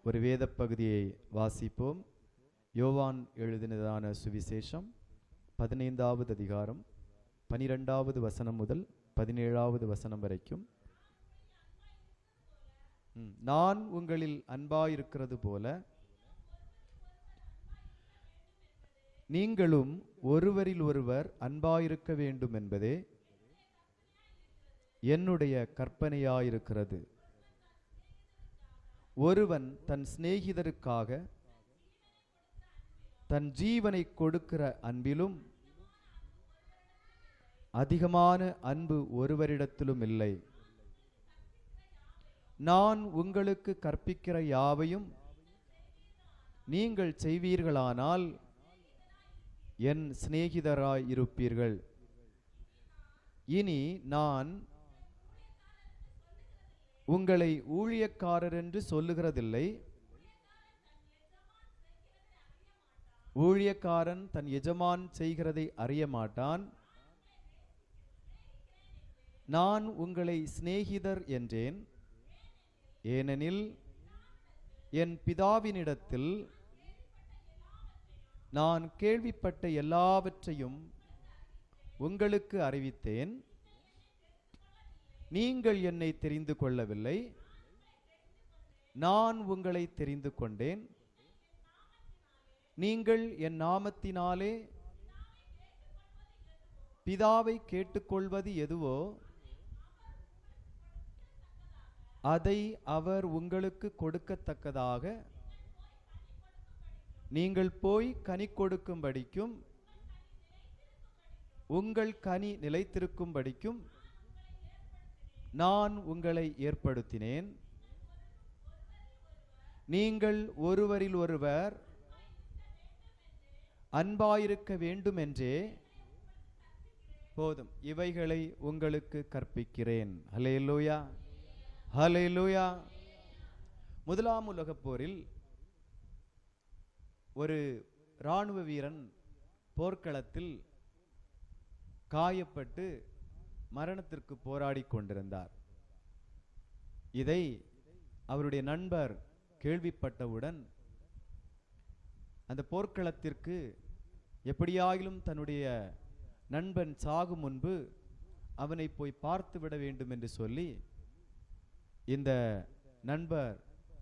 ஒரு வேத பகுதியை வாசிப்போம். யோவான் எழுதினதான சுவிசேஷம் 15வது அதிகாரம் 12வது வசனம் முதல் 17வது வசனம் வரைக்கும். நான் உங்களில் அன்பாயிருக்கிறது போல நீங்களும் ஒருவரில் ஒருவர் அன்பாயிருக்க வேண்டும் என்பதே என்னுடைய கற்பனையாயிருக்கிறது. ஒருவன் தன் சிநேகிதருக்காக தன் ஜீவனை கொடுக்கிற அன்பிலும் அதிகமான அன்பு ஒருவரிடத்திலும் இல்லை. நான் உங்களுக்கு கற்பிக்கிற யாவையும் நீங்கள் செய்வீர்களானால் என் சிநேகிதராய் இருப்பீர்கள். இனி நான் உங்களை ஊழியக்காரர் என்று சொல்லுகிறதில்லை. ஊழியக்காரன் தன் எஜமான் செய்கிறதை அறிய மாட்டான். நான் உங்களை சிநேகிதர் என்றேன், ஏனெனில் என் பிதாவினிடத்தில் நான் கேள்விப்பட்ட எல்லாவற்றையும் உங்களுக்கு அறிவித்தேன். நீங்கள் என்னை தெரிந்து கொள்ளவில்லை, நான் உங்களை தெரிந்து கொண்டேன். நீங்கள் என் நாமத்தினாலே பிதாவை கேட்டுக்கொள்வது எதுவோ அதை அவர் உங்களுக்கு கொடுக்கத்தக்கதாக நீங்கள் போய் கனி கொடுக்கும்படிக்கும் உங்கள் கனி நிலைத்திருக்கும்படிக்கும் நான் உங்களை ஏற்படுத்தினேன். நீங்கள் ஒருவரில் ஒருவர் அன்பாயிருக்க வேண்டும் என்றே போதும் இவைகளை உங்களுக்கு கற்பிக்கிறேன். ஹல்லேலூயா, ஹல்லேலூயா. முதலாம் உலகப் போரில் ஒரு இராணுவ வீரன் போர்க்களத்தில் காயப்பட்டு மரணத்திற்கு போராடி கொண்டிருந்தார். இதை அவருடைய நண்பர் கேள்விப்பட்டவுடன் அந்த போர்க்களத்திற்கு எப்படியாகிலும் தன்னுடைய நண்பன் சாகும் முன்பு அவனை போய் பார்த்து விட வேண்டும் என்று சொல்லி இந்த நண்பர்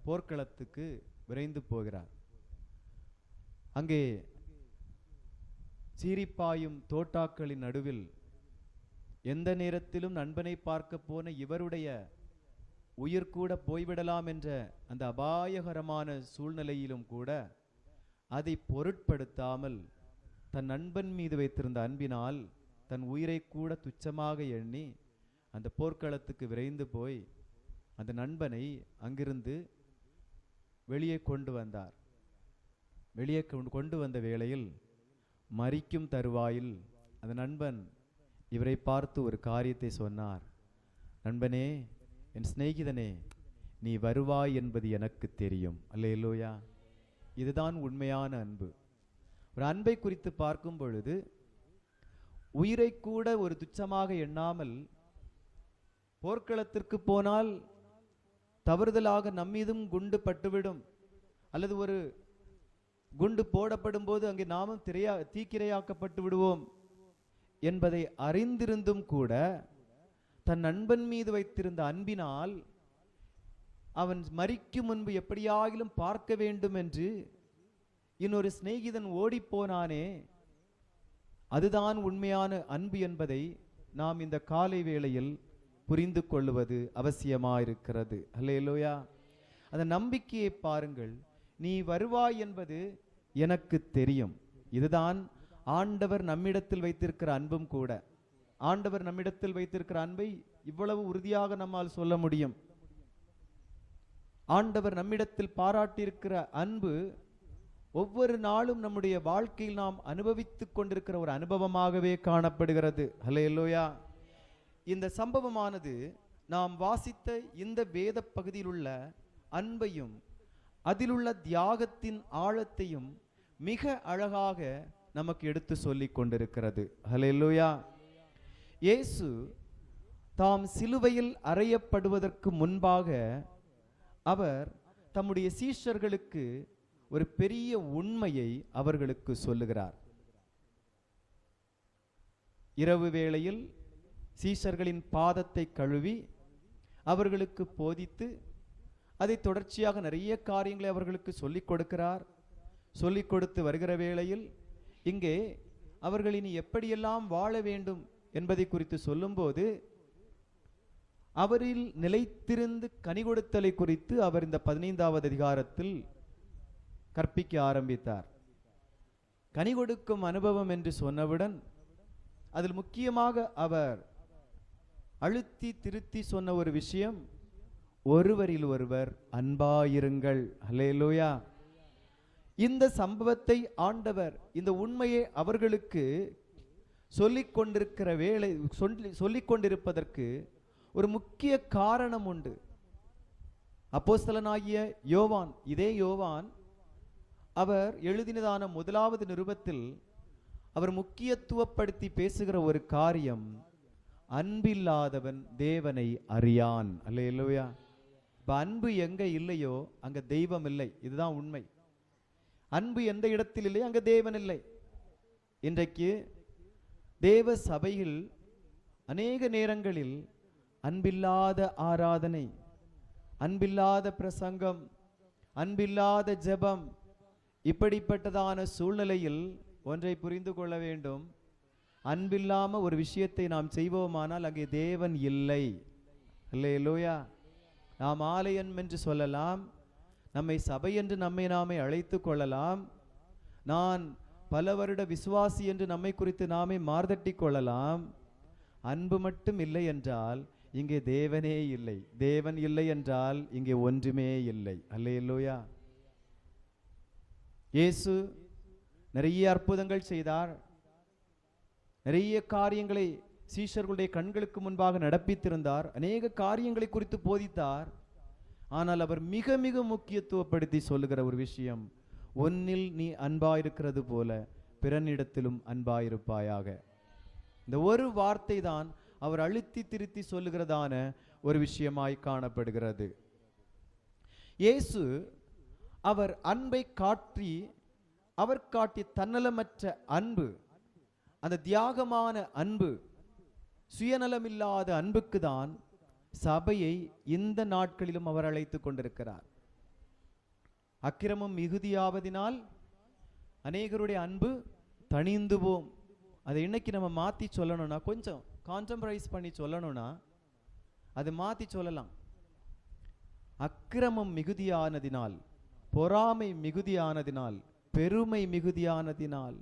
போர்க்களத்துக்கு விரைந்து போகிறார். அங்கே சீரிப்பாயும் தோட்டாக்களின் நடுவில் எந்த நேரத்திலும் நண்பனை பார்க்க போன இவருடைய உயிர் கூட போய்விடலாம் என்ற அந்த அபாயகரமான சூழ்நிலையிலும் கூட அதை பொருட்படுத்தாமல் தன் நண்பன் மீது வைத்திருந்த அன்பினால் தன் உயிரை கூட துச்சமாக எண்ணி அந்த போர்க்களத்துக்கு விரைந்து போய் அந்த நண்பனை அங்கிருந்து வெளியே கொண்டு வந்தார். வெளியே கொண்டு வந்த வேளையில் மரிக்கும் தருவாயில் அந்த நண்பன் இவரை பார்த்து ஒரு காரியத்தை சொன்னார். நண்பனே, என் சிநேகிதனே, நீ வருவாய் என்பது எனக்கு தெரியும். அல்லேலூயா. இதுதான் உண்மையான அன்பு. ஒரு அன்பை குறித்து பார்க்கும் பொழுது உயிரை கூட ஒரு துச்சமாக எண்ணாமல் போர்க்களத்திற்கு போனால் தவறுதலாக நம்மீதும் குண்டு பட்டுவிடும், அல்லது ஒரு குண்டு போடப்படும் போது அங்கே நாமும் தீக்கிரையாக்கப்பட்டு விடுவோம் என்பதை அறிந்திருந்தும் கூட தன் நண்பன் மீது வைத்திருந்த அன்பினால் அவன் மரிக்கும் முன்பு எப்படியாகிலும் பார்க்க வேண்டும் என்று இன்னொரு சிநேகிதன் ஓடிப்போனானே, அதுதான் உண்மையான அன்பு என்பதை நாம் இந்த காலை வேளையில் புரிந்து கொள்வது அவசியமாயிருக்கிறது. அல்லேலூயா. அந்த நம்பிக்கையை பாருங்கள். நீ வருவாய் என்பது எனக்கு தெரியும். இதுதான் ஆண்டவர் நம்மிடத்தில் வைத்திருக்கிற அன்பும் கூட. ஆண்டவர் நம்மிடத்தில் வைத்திருக்கிற அன்பை இவ்வளவு உறுதியாக நம்மால் சொல்ல முடியும். ஆண்டவர் நம்மிடத்தில் பாராட்டியிருக்கிற அன்பு ஒவ்வொரு நாளும் நம்முடைய வாழ்க்கையில் நாம் அனுபவித்துக் கொண்டிருக்கிற ஒரு அனுபவமாகவே காணப்படுகிறது. ஹல்லேலூயா. இந்த சம்பவமானது நாம் வாசித்த இந்த வேத பகுதியில் உள்ள அன்பையும் அதிலுள்ள தியாகத்தின் ஆழத்தையும் மிக அழகாக நமக்கு எடுத்து சொல்லிக் கொண்டிருக்கிறது. ஹல்லேலூயா. இயேசு தாம் சிலுவையில் அறையப்படுவதற்கு முன்பாக அவர் தம்முடைய சீஷர்களுக்கு ஒரு பெரிய உண்மையை அவர்களுக்கு சொல்லுகிறார். இரவு வேளையில் சீஷர்களின் பாதத்தை கழுவி அவர்களுக்கு போதித்து அதை தொடர்ச்சியாக நிறைய காரியங்களை அவர்களுக்கு சொல்லிக் கொடுக்கிறார். சொல்லிக் கொடுத்து வருகிற வேளையில் இங்கே அவர்கள் இனி எப்படியெல்லாம் வாழ வேண்டும் என்பதை குறித்து சொல்லும்போது அவரில் நிலைத்திருந்து கனி கொடுத்தலை குறித்து அவர் இந்த 15வது அதிகாரத்தில் கற்பிக்க ஆரம்பித்தார். கனி கொடுக்கும் அனுபவம் என்று சொன்னவுடன் அதில் முக்கியமாக அவர் அழுத்தி திருத்தி சொன்ன ஒரு விஷயம், ஒருவரில் ஒருவர் அன்பாயிருங்கள். அல்லேலூயா. இந்த சம்பவத்தை ஆண்டவர், இந்த உண்மையை அவர்களுக்கு சொல்லிக் கொண்டிருக்கிற வேளை சொல்லிக் கொண்டிருப்பதற்கு ஒரு முக்கிய காரணம் உண்டு. அப்போஸ்தலனாகிய யோவான், இதே யோவான் அவர் எழுதினதான 1வது நிருபத்தில் அவர் முக்கியத்துவப்படுத்தி பேசுகிற ஒரு காரியம், அன்பில்லாதவன் தேவனை அறியான். அல்லேலூயா. இப்ப அன்பு எங்க இல்லையோ அங்க தெய்வம் இல்லை. இதுதான் உண்மை. அன்பு எந்த இடத்தில் இல்லையோ அங்க தேவன் இல்லை. இன்றைக்கு தேவ சபையில் அநேக நேரங்களில் அன்பில்லாத ஆராதனை, அன்பில்லாத பிரசங்கம், அன்பில்லாத ஜெபம், இப்படிப்பட்டதான சூழ்நிலையில் ஒன்றை புரிந்து கொள்ள வேண்டும். அன்பில்லாம ஒரு விஷயத்தை நாம் செய்வோமானால் அங்கே தேவன் இல்லை. அல்லேலூயா. நாம் ஆலயம் என்று சொல்லலாம், நம்மை சபை என்று நம்மை நாமே அழைத்து கொள்ளலாம், நான் பல வருட விசுவாசி என்று நம்மை குறித்து நாமே மார்தட்டி கொள்ளலாம். அன்பு மட்டும் இல்லை என்றால் இங்கே தேவனே இல்லை. தேவன் இல்லை என்றால் இங்கே ஒன்றுமே இல்லை. அல்லேலூயா. இயேசு நிறைய அற்புதங்கள் செய்தார், நிறைய காரியங்களை சீஷர்களுடைய கண்களுக்கு முன்பாக நடப்பித்திருந்தார், அநேக காரியங்களை குறித்து போதித்தார். ஆனால் அவர் மிக மிக முக்கியத்துவப்படுத்தி சொல்லுகிற ஒரு விஷயம், ஒன்னில் நீ அன்பாயிருக்கிறது போல பிறனிடத்திலும் அன்பாயிருப்பாயாக. இந்த ஒரு வார்த்தை தான் அவர் அழுத்தி திருத்தி சொல்லுகிறதான ஒரு விஷயமாய் காணப்படுகிறது. இயேசு அவர் அன்பை காட்டி, அவர் காட்டிய தன்னலமற்ற அன்பு, அந்த தியாகமான அன்பு, சுயநலமில்லாத அன்புக்கு தான் சபையை இந்த நாட்களிலும் அவர் அழைத்து கொண்டிருக்கிறார். அக்கிரமம் மிகுதியாவதினால் அநேகருடைய அன்பு தணிந்து போம். அதை இன்னைக்கு நம்ம மாற்றி சொல்லணும்னா, கொஞ்சம் கான்டெம்பரைஸ் பண்ணி சொல்லணும்னா அது மாற்றி சொல்லலாம். அக்கிரமம் மிகுதியானதினால், பொறாமை மிகுதியானதினால், பெருமை மிகுதியானதினால்,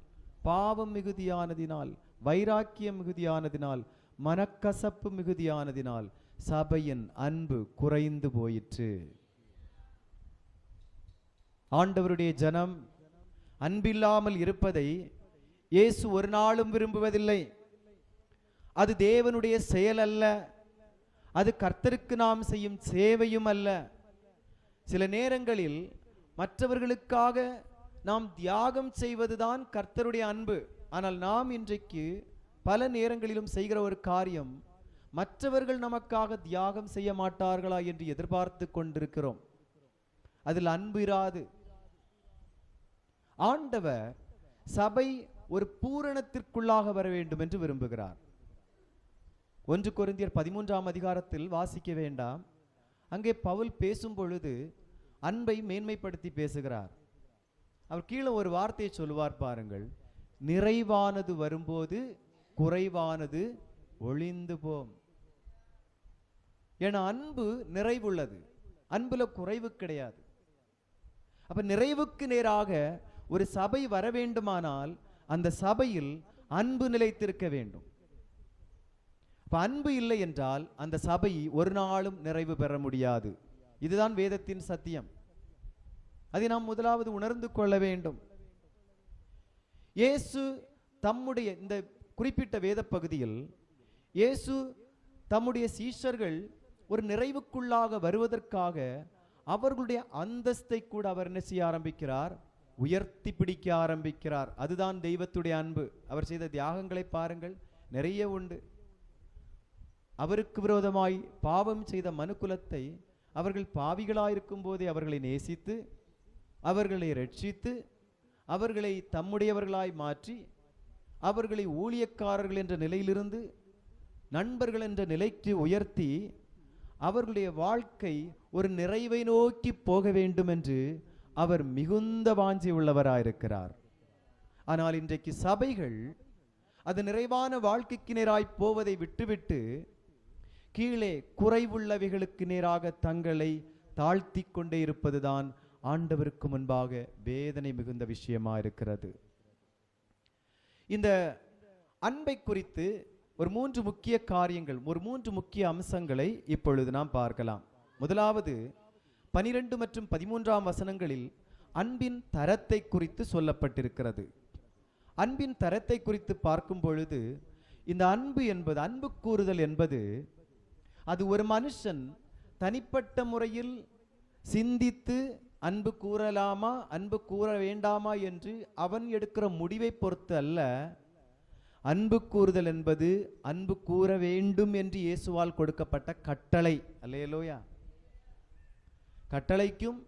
பாவம் மிகுதியானதினால், வைராக்கியம் மிகுதியானதினால், மனக்கசப்பு மிகுதியானதினால் சபையின் அன்பு குறைந்து போயிற்று. ஆண்டவருடைய ஜனம் அன்பில்லாமல் இருப்பதை இயேசு ஒரு நாளும் விரும்புவதில்லை. அது தேவனுடைய செயல் அல்ல, அது கர்த்தருக்கு நாம் செய்யும் சேவையும் அல்ல. சில நேரங்களில் மற்றவர்களுக்காக நாம் தியாகம் செய்வதுதான் கர்த்தருடைய அன்பு. ஆனால் நாம் இன்றைக்கு பல நேரங்களிலும் செய்கிற ஒரு காரியம், மற்றவர்கள் நமக்காக தியாகம் செய்ய மாட்டார்களா என்று எதிர்பார்த்து கொண்டிருக்கிறோம். அதில் அன்பு இராது. ஆண்டவர் சபை ஒரு பூரணத்திற்குள்ளாக வர வேண்டும் என்று விரும்புகிறார். 1 கொரிந்தியர் 13ஆம் அதிகாரத்தில் வாசிக்க வேண்டாம், அங்கே பவுல் பேசும் பொழுது அன்பை மேன்மைப்படுத்தி பேசுகிறார். அவர் கீழே ஒரு வார்த்தையை சொல்லுவார் பாருங்கள், நிறைவானது வரும்போது குறைவானது ஒளிந்து போம். ஏன்னா அன்பு நிறைவுள்ளது, அன்புல குறைவு கிடையாது. அப்ப நிறைவுக்கு நேராக ஒரு சபை வர வேண்டுமானால் அந்த சபையில் அன்பு நிலைத்திருக்க வேண்டும். அப்ப அன்பு இல்லை என்றால் அந்த சபை ஒரு நாளும் நிறைவு பெற முடியாது. இதுதான் வேதத்தின் சத்தியம். அதை நாம் முதலாவது உணர்ந்து கொள்ள வேண்டும். இயேசு தம்முடைய இந்த குறிப்பிட்ட வேத பகுதியில் இயேசு தம்முடைய சீஷர்கள் ஒரு நிறைவுக்குள்ளாக வருவதற்காக அவர்களுடைய அந்தஸ்தை கூட அவர் என்ன செய்ய ஆரம்பிக்கிறார்? உயர்த்தி பிடிக்க ஆரம்பிக்கிறார். அதுதான் தெய்வத்துடைய அன்பு. அவர் செய்த தியாகங்களை பாருங்கள், நிறைய உண்டு. அவருக்கு விரோதமாய் பாவம் செய்த மனுக்குலத்தை அவர்கள் பாவிகளாயிருக்கும் போதே அவர்களை நேசித்து, அவர்களை ரட்சித்து, அவர்களை தம்முடையவர்களாய் மாற்றி, அவர்களை ஊழியக்காரர்கள் என்ற நிலையிலிருந்து நண்பர்கள் என்ற நிலைக்கு உயர்த்தி, அவர்களுடைய வாழ்க்கை ஒரு நிறைவை நோக்கி போக வேண்டும் என்று அவர் மிகுந்த வாஞ்சி உள்ளவராயிருக்கிறார். ஆனால் இன்றைக்கு சபைகள் அது நிறைவான வாழ்க்கைக்கு நேராய் போவதை விட்டுவிட்டு கீழே குறைவுள்ளவைகளுக்கு நேராக தங்களை தாழ்த்தி கொண்டே இருப்பதுதான் ஆண்டவருக்கு முன்பாக வேதனை மிகுந்த விஷயமா இருக்கிறது. இந்த அன்பை குறித்து ஒரு 3 முக்கிய காரியங்கள், ஒரு 3 முக்கிய அம்சங்களை இப்பொழுது நாம் பார்க்கலாம். முதலாவது 12 மற்றும் 13ஆம் வசனங்களில் அன்பின் தரத்தை குறித்து சொல்லப்பட்டிருக்கிறது. அன்பின் தரத்தை குறித்து பார்க்கும் பொழுது இந்த அன்பு என்பது, அன்பு கூறுதல் என்பது, அது ஒரு மனுஷன் தனிப்பட்ட முறையில் சிந்தித்து அன்பு கூறலாமா அன்பு கூற வேண்டாமா என்று அவன் எடுக்கிற முடிவை பொறுத்து அல்ல. அன்பு கூறுதல் என்பது அன்பு கூற வேண்டும் என்று இயேசுவால் கொடுக்கப்பட்ட கட்டளை. அல்லேலூயா. கட்டளைக்கும்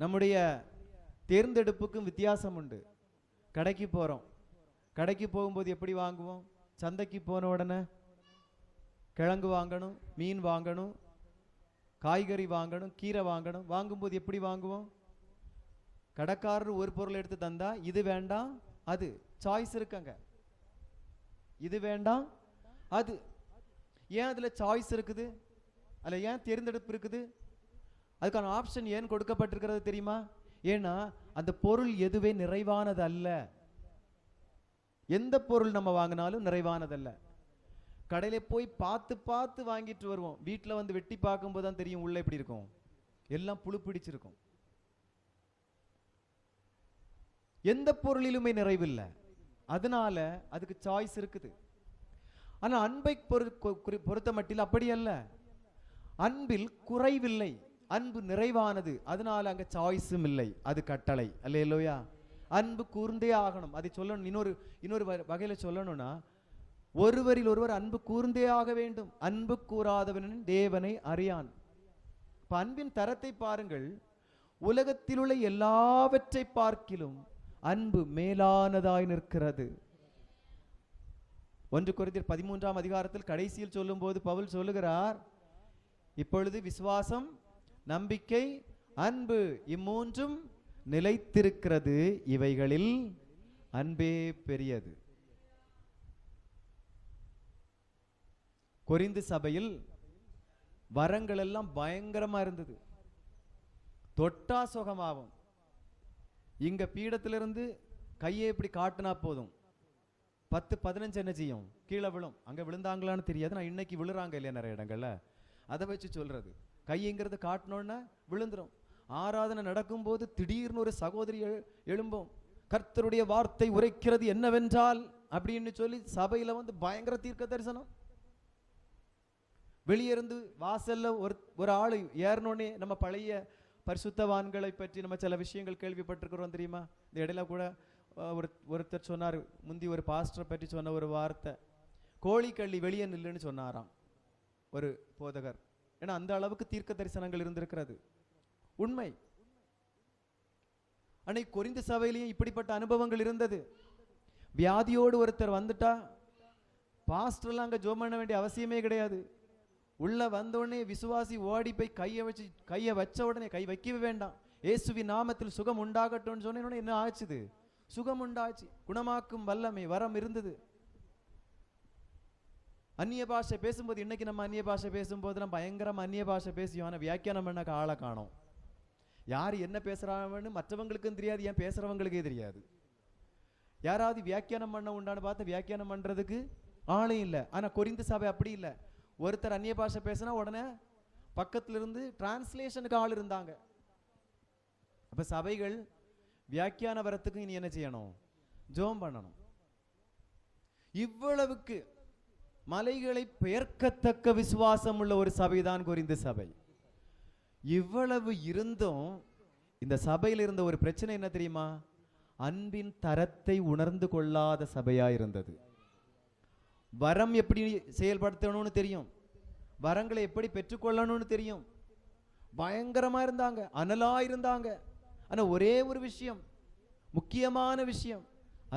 நம்முடைய தேர்ந்தெடுப்புக்கும் வித்தியாசம் உண்டு. கடைக்கு போறோம், கடைக்கு போகும்போது எப்படி வாங்குவோம்? சந்தைக்கு போன உடனே கிழங்கு வாங்கணும், மீன் வாங்கணும், காய்கறி வாங்கணும், கீரை வாங்கணும். வாங்கும்போது எப்படி வாங்குவோம்? கடைக்காரர் ஒரு பொருள் எடுத்து தந்தா இது வேண்டாம் அது, சாய்ஸ் இருக்காங்க, இது வேண்டாம் அது. ஏன் அதுல சாய்ஸ் இருக்குது? அதுல ஏன் தேர்ந்தெடுப்பு இருக்குது? அதுக்கான ஆப்ஷன் ஏன் கொடுக்கப்பட்டிருக்கிறது தெரியுமா? ஏன்னா அந்த பொருள் எதுவே நிறைவானது அல்ல. எந்த பொருள் நம்ம வாங்கினாலும் நிறைவானதல்ல. கடையில போய் பார்த்து பார்த்து வாங்கிட்டு வருவோம். வீட்டில் வந்து வெட்டி பார்க்கும்போது தான் தெரியும் உள்ள எப்படி இருக்கும். எல்லாம் புழு பிடிச்சிருக்கும். எந்த பொருளிலுமே நிறைவில்லை. அதனால அதுக்கு சாய்ஸ் இருக்குது. ஆனா அன்பை பொறுத்த மட்டில் அப்படி அல்ல. அன்பில் குறைவில்லை, அன்பு நிறைவானது. அதனால அங்க சாய்ஸும் இல்லை, அது கட்டளை. அல்லேலூயா. அன்பு கூர்ந்தே ஆகணும். அதை சொல்லணும். இன்னொரு வகையில சொல்லணும்னா, ஒருவரில் ஒருவர் அன்பு கூர்ந்தே ஆக வேண்டும். அன்பு கூறாதவன் தேவனை அறியான். இப்ப அன்பின் தரத்தை பாருங்கள். உலகத்தில் உள்ள எல்லாவற்றை பார்க்கிலும் அன்பு மேலானதாய் நிற்கிறது. 1 கொரிந்தியர் 13ஆம் அதிகாரத்தில் கடைசியில் சொல்லும் போது பவுல் சொல்லுகிறார், இப்பொழுது விசுவாசம், நம்பிக்கை, அன்பு இம்மூன்றும் நிலைத்திருக்கிறது, இவைகளில் அன்பே பெரியது. கொரிந்து சபையில் வரங்கள் எல்லாம் பயங்கரமா இருந்தது. தொட்டா சுகமாகும். இங்க பீடத்திலிருந்து கையை இப்படி காட்டினா போதும், 10-15 என்ன செய்யும்? கீழே விழும். அங்க விழுந்தாங்களான்னு தெரியாது. நான் இன்னைக்கு விழுறாங்க இல்லையா நிறைய இடங்கள்ல, அதை வச்சு சொல்றது. கைங்கிறது காட்டினோன்னா விழுந்துரும். ஆராதனை நடக்கும் போது திடீர்னு ஒரு சகோதரி எழும்பும், கர்த்தருடைய வார்த்தை உரைக்கிறது என்னவென்றால் அப்படின்னு சொல்லி சபையில வந்து பயங்கர தீர்க்க தரிசனம். வெளியே இருந்து வாசல்ல ஒரு ஆளு ஏறனோடனே நம்ம பழைய பரிசுத்தவான்களை பற்றி நம்ம சில விஷயங்கள் கேள்விப்பட்டிருக்கிறோம் தெரியுமா? இந்த இடையில கூட ஒருத்தர் சொன்னார், முந்தி ஒரு பாஸ்டரை பற்றி சொன்ன ஒரு வார்த்தை, கோழிக்கள்ளி வெளியே நில்லுன்னு சொன்னாராம் ஒரு போதகர். ஏன்னா அந்த அளவுக்கு தீர்க்க தரிசனங்கள் இருந்திருக்கிறது. உண்மை. அன்னைக்கு கொரிந்து சபையிலையும் இப்படிப்பட்ட அனுபவங்கள் இருந்தது. வியாதியோடு ஒருத்தர் வந்துட்டா பாஸ்டர்லாம் அங்க ஜெபம் பண்ண வேண்டிய அவசியமே கிடையாது. உள்ள வந்தோடனே விசுவாசி ஓடி போய் கையை வச்ச உடனே, கை வைக்கவே வேண்டாம், இயேசுவின் நாமத்தில் சுகம் உண்டாகட்டும் சொன்ன என்ன ஆச்சுது? சுகம் உண்டாச்சு. குணமாக்கும் வல்லமை வரம் இருந்தது. அந்நிய பாஷை பேசும்போது, இன்னைக்கு நம்ம அந்நிய பாஷை பேசும்போது நம்ம பயங்கரமா அந்நிய பாஷை பேசியும், ஆனா வியாக்கியானம் பண்ண ஆளை காணோம். யார் என்ன பேசுறாங்கன்னு மற்றவங்களுக்கும் தெரியாது, ஏன் பேசுறவங்களுக்கே தெரியாது. யாராவது வியாக்கியானம் பண்ண உண்டான்னு பார்த்து வியாக்கியானம் பண்றதுக்கு ஆளும் இல்லை. ஆனா கொரிந்து சபை அப்படி இல்லை. ஒருத்தர் அந்நிய பாஷை பேசினா உடனே பக்கத்துல இருந்து டிரான்ஸ்லேஷனுக்கு ஆள் இருந்தாங்க. அப்ப சபைகள் வியாக்கியான வரத்துக்கு இனி என்ன செய்யணும்? ஜெபம் பண்ணணும். இவ்வளவுக்கு மலைகளை பெயர்க்கத்தக்க விசுவாசம் உள்ள ஒரு சபைதான் கொரிந்து சபை. இவ்வளவு இருந்தும் இந்த சபையில் இருந்த ஒரு பிரச்சனை என்ன தெரியுமா? அன்பின் தரத்தை உணர்ந்து கொள்ளாத சபையா இருந்தது. வரம் எப்படி செயல்படுத்தணும்னு தெரியும், வரங்களை எப்படி பெற்றுக்கொள்ளணும்னு தெரியும். பயங்கரமா இருந்தாங்க, அனலா இருந்தாங்க. ஆனா ஒரே ஒரு விஷயம், முக்கியமான விஷயம்,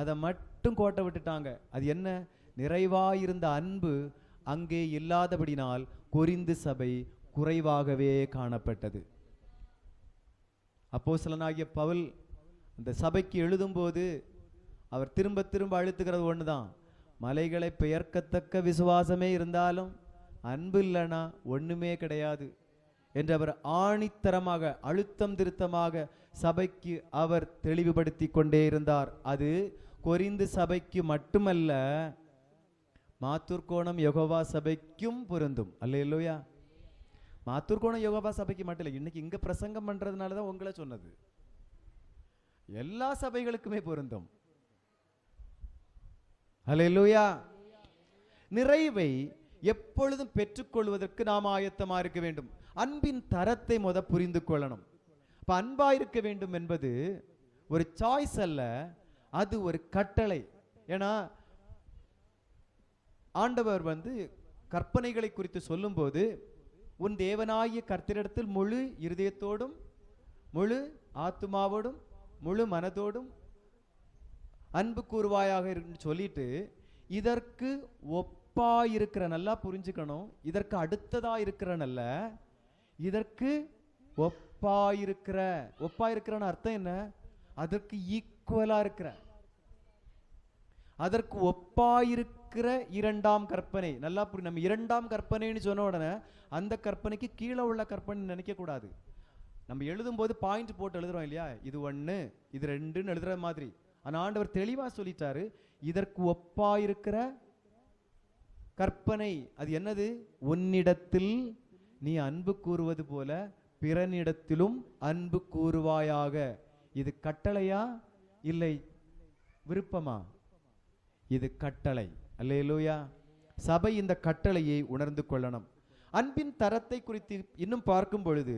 அதை மட்டும் கோட்டை விட்டுட்டாங்க. அது என்ன? நிறைவாயிருந்த அன்பு அங்கே இல்லாதபடினால் கொரிந்து சபை குறைவாகவே காணப்பட்டது. அப்போஸ்தலனாகிய பவுல் அந்த சபைக்கு எழுதும்போது அவர் திரும்ப திரும்ப அழுத்துகிறது ஒண்ணுதான், மலைகளை பெயர்க்கத்தக்க விசுவாசமே இருந்தாலும் அன்பு இல்லைன்னா ஒண்ணுமே கிடையாது என்று அவர் ஆணித்தரமாக அழுத்தம் திருத்தமாக சபைக்கு அவர் தெளிவுபடுத்தி கொண்டே இருந்தார். அது கொரிந்து சபைக்கு மட்டுமல்ல, மாத்தூர்கோணம் யெகோவா சபைக்கும் பொருந்தும். அல்லேலூயா. மாத்தூர்கோணம் யெகோவா சபைக்கு மட்டும் இல்லை, இன்னைக்கு இங்க பிரசங்கம் பண்றதுனால தான் உங்களை சொன்னது, எல்லா சபைகளுக்குமே பொருந்தும். அல்லேலூயா. நிறைவை எப்பொழுதும் பெற்றுக்கொள்வதற்கு நாம் ஆயத்தமா இருக்க வேண்டும். அன்பின் தரத்தை புரிந்து கொள்ளணும். இப்ப அன்பா இருக்க வேண்டும் என்பது ஒரு சாய்ஸ் அல்ல, அது ஒரு கட்டளை. ஏன்னா ஆண்டவர் கற்பனைகளை குறித்து சொல்லும் போது, உன் தேவனாகிய கர்த்தரிடத்தில் முழு இருதயத்தோடும் முழு ஆத்துமாவோடும் முழு மனதோடும் அன்பு கூறுவாயாக சொல்லிட்டு, இதற்கு ஒப்பாயிருக்கிற, நல்லா புரிஞ்சுக்கணும், இதற்கு அதற்கு இருக்கிற, இதற்கு ஒப்பாயிருக்கிற. ஒப்பாயிருக்கிறன்னு அர்த்தம் என்ன? அதற்கு ஈக்குவலா இருக்கிற, அதற்கு ஒப்பாயிருக்கிற இரண்டாம் கற்பனை. நல்லா புரியும். நம்ம இரண்டாம் கற்பனைன்னு சொன்ன உடனே அந்த கற்பனைக்கு கீழே உள்ள கற்பனை நினைக்க கூடாது. நம்ம எழுதும் போது பாயிண்ட் போட்டு எழுதுறோம் இல்லையா, இது 1 இது 2ன்னு எழுதுற மாதிரி. ஆனா ஆண்டவர் தெளிவா சொல்லிட்டாரு, இதற்கு ஒப்பாயிருக்கிற கற்பனை. அது என்னது? உன்னிடத்தில் நீ அன்பு கூறுவது போல பிறனிடத்திலும் அன்பு கூறுவாயாக. இது கட்டளையா இல்லை விருப்பமா? இது கட்டளை. அல்லேலூயா. சபை இந்த கட்டளையை உணர்ந்து கொள்ளணும். அன்பின் தரத்தை குறித்து இன்னும் பார்க்கும் பொழுது,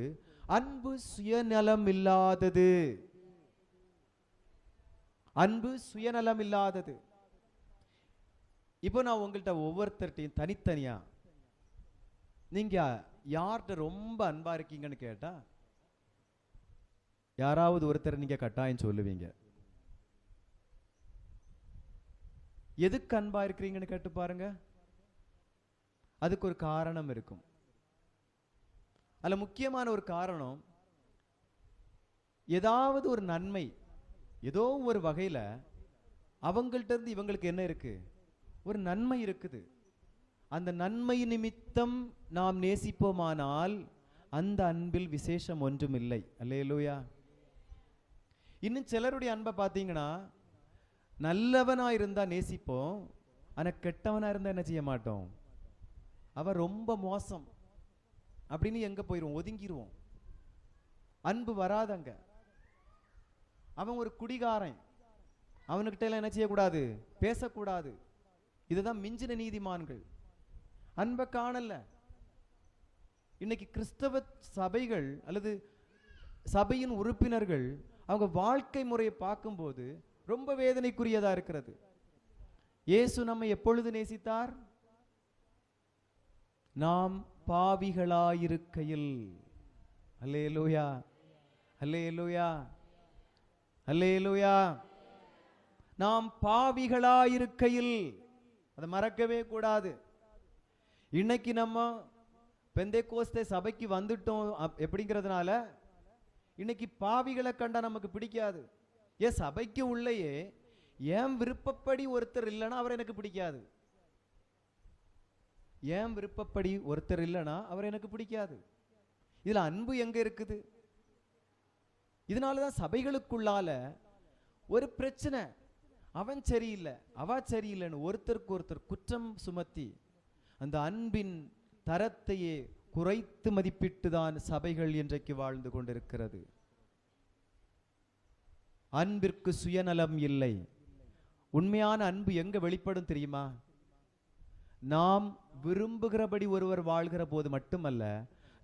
அன்பு சுயநலம் இல்லாதது. அன்பு சுயநலம் இல்லாதது. இப்போ நான் உங்கள்கிட்ட ஒவ்வொருத்தர்ட்டையும் தனித்தனியா நீங்க யார்கிட்ட ரொம்ப அன்பா இருக்கீங்கன்னு கேட்டா யாராவது ஒருத்தர் நீங்க கட்டாயம் சொல்லுவீங்க. எதுக்கு அன்பா இருக்கிறீங்கன்னு கேட்டு பாருங்க, அதுக்கு ஒரு காரணம் இருக்கும். அதுல முக்கியமான ஒரு காரணம், ஏதாவது ஒரு நன்மை ஏதோ ஒரு வகையில அவங்கள்ட்ட இருந்து இவங்களுக்கு என்ன இருக்கு? ஒரு நன்மை இருக்குது. அந்த நன்மை நிமித்தம் நாம் நேசிப்போமானால் அந்த அன்பில் விசேஷம் ஒன்றும் இல்லை. அல்லேலூயா. இன்னும் சிலருடைய அன்பை பார்த்தீங்கன்னா, நல்லவனா இருந்தா நேசிப்போம், ஆனா கெட்டவனா இருந்தா என்ன செய்ய மாட்டோம். அவன் ரொம்ப மோசம் அப்படின்னு எங்க போயிடுவோம், ஒதுங்கிடுவோம். அன்பு வராதங்க. அவன் ஒரு குடிகாரன், அவனுக்கிட்ட எல்லாம் என்ன செய்யக்கூடாது, பேசக்கூடாது. இதுதான் மிஞ்சின நீதிமான்கள். அன்பை காணல. இன்னைக்கு கிறிஸ்தவ சபைகள் அல்லது சபையின் உறுப்பினர்கள் அவங்க வாழ்க்கை முறையை பார்க்கும்போது ரொம்ப வேதனைக்குரியதா இருக்கிறது. இயேசு நம்மை எப்பொழுது நேசித்தார்? நாம் பாவிகளாயிருக்கையில். அல்லேலூயா, அல்லேலூயா, அல்லேலூயா. நாம் பாவிகளாயிருக்கையில், அதை மறக்கவே கூடாது. இன்னைக்கு நம்ம பெந்தேகோஸ்தே சபைக்கு வந்துட்டோம் எப்படிங்கிறதுனால இன்னைக்கு பாவிகளை கண்டா நமக்கு பிடிக்காது. ஏன் சபைக்கு உள்ளேயே ஏன் விருப்பப்படி ஒருத்தர் இல்லைன்னா அவர் எனக்கு பிடிக்காது. ஏன் விருப்பப்படி ஒருத்தர் இல்லைன்னா அவர் எனக்கு பிடிக்காது. இதுல அன்பு எங்க இருக்குது? இதனாலதான் சபைகளுக்குள்ளால ஒரு பிரச்சனை. அவன் சரியில்லை, அவ சரியில்லைன்னு ஒருத்தருக்கு ஒருத்தர் குற்றம் சுமத்தி அந்த அன்பின் தரத்தையே குறைத்து மதிப்பிட்டு தான் சபைகள் இன்றைக்கு வாழ்ந்து கொண்டிருக்கிறது. அன்பிற்கு சுயநலம் இல்லை. உண்மையான அன்பு எங்க வெளிப்படும் தெரியுமா? நாம் விரும்புகிறபடி ஒருவர் வாழ்கிற போது மட்டுமல்ல,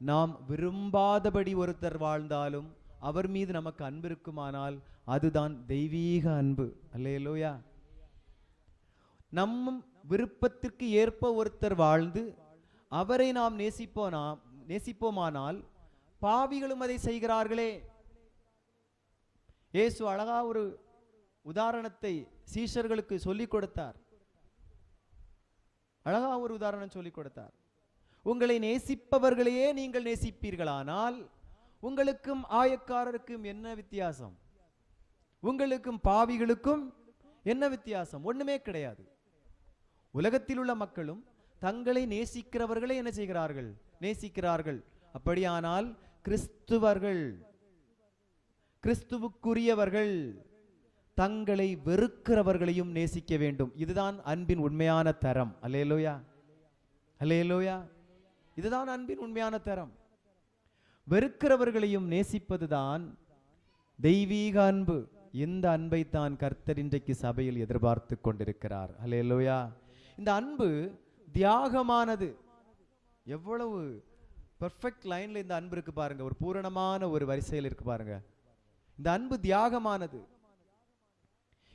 நாம் விரும்பாதபடி ஒருத்தர் வாழ்ந்தாலும் அவர் மீது நமக்கு அன்பு இருக்குமானால் அதுதான் தெய்வீக அன்பு. அல்லேலூயா. நம் விருப்பத்திற்கு ஏற்ப ஒருத்தர் வாழ்ந்து அவரை நாம் நேசிப்போமானால் பாவிகளும் அதை செய்கிறார்களே. இயேசு அழகா ஒரு உதாரணத்தை சீஷர்களுக்கு சொல்லிக் கொடுத்தார். அழகா ஒரு உதாரணம் சொல்லிக் கொடுத்தார். உங்களை நேசிப்பவர்களையே நீங்கள் நேசிப்பீர்களானால் உங்களுக்கும் ஆயக்காரருக்கும் என்ன வித்தியாசம்? உங்களுக்கும் பாவிகளுக்கும் என்ன வித்தியாசம்? ஒண்ணுமே கிடையாது. உலகத்தில் உள்ள மக்களும் தங்களை நேசிக்கிறவர்களை என்ன செய்கிறார்கள்? நேசிக்கிறார்கள். அப்படியானால் கிறிஸ்துவர்கள், கிறிஸ்துவுக்குரியவர்கள் தங்களை வெறுக்கிறவர்களையும் நேசிக்க வேண்டும். இதுதான் அன்பின் உண்மையான தரம். அல்லேலூயா, அல்லேலூயா. இதுதான் அன்பின் உண்மையான தரம். வெறுக்கிறவர்களையும் நேசிப்பதுதான் தெய்வீக அன்பு. இந்த அன்பை தான் கர்த்தர் இன்றைக்கு சபையில் எதிர்பார்த்து கொண்டிருக்கிறார். அல்லேலூயா. இந்த அன்பு தியாகமானது. எவ்வளவு பெர்ஃபெக்ட் லைன்ல இந்த அன்பு இருக்கு பாருங்க. ஒரு பூரணமான ஒரு வரிசையில் இருக்கு பாருங்க. இந்த அன்பு தியாகமானது.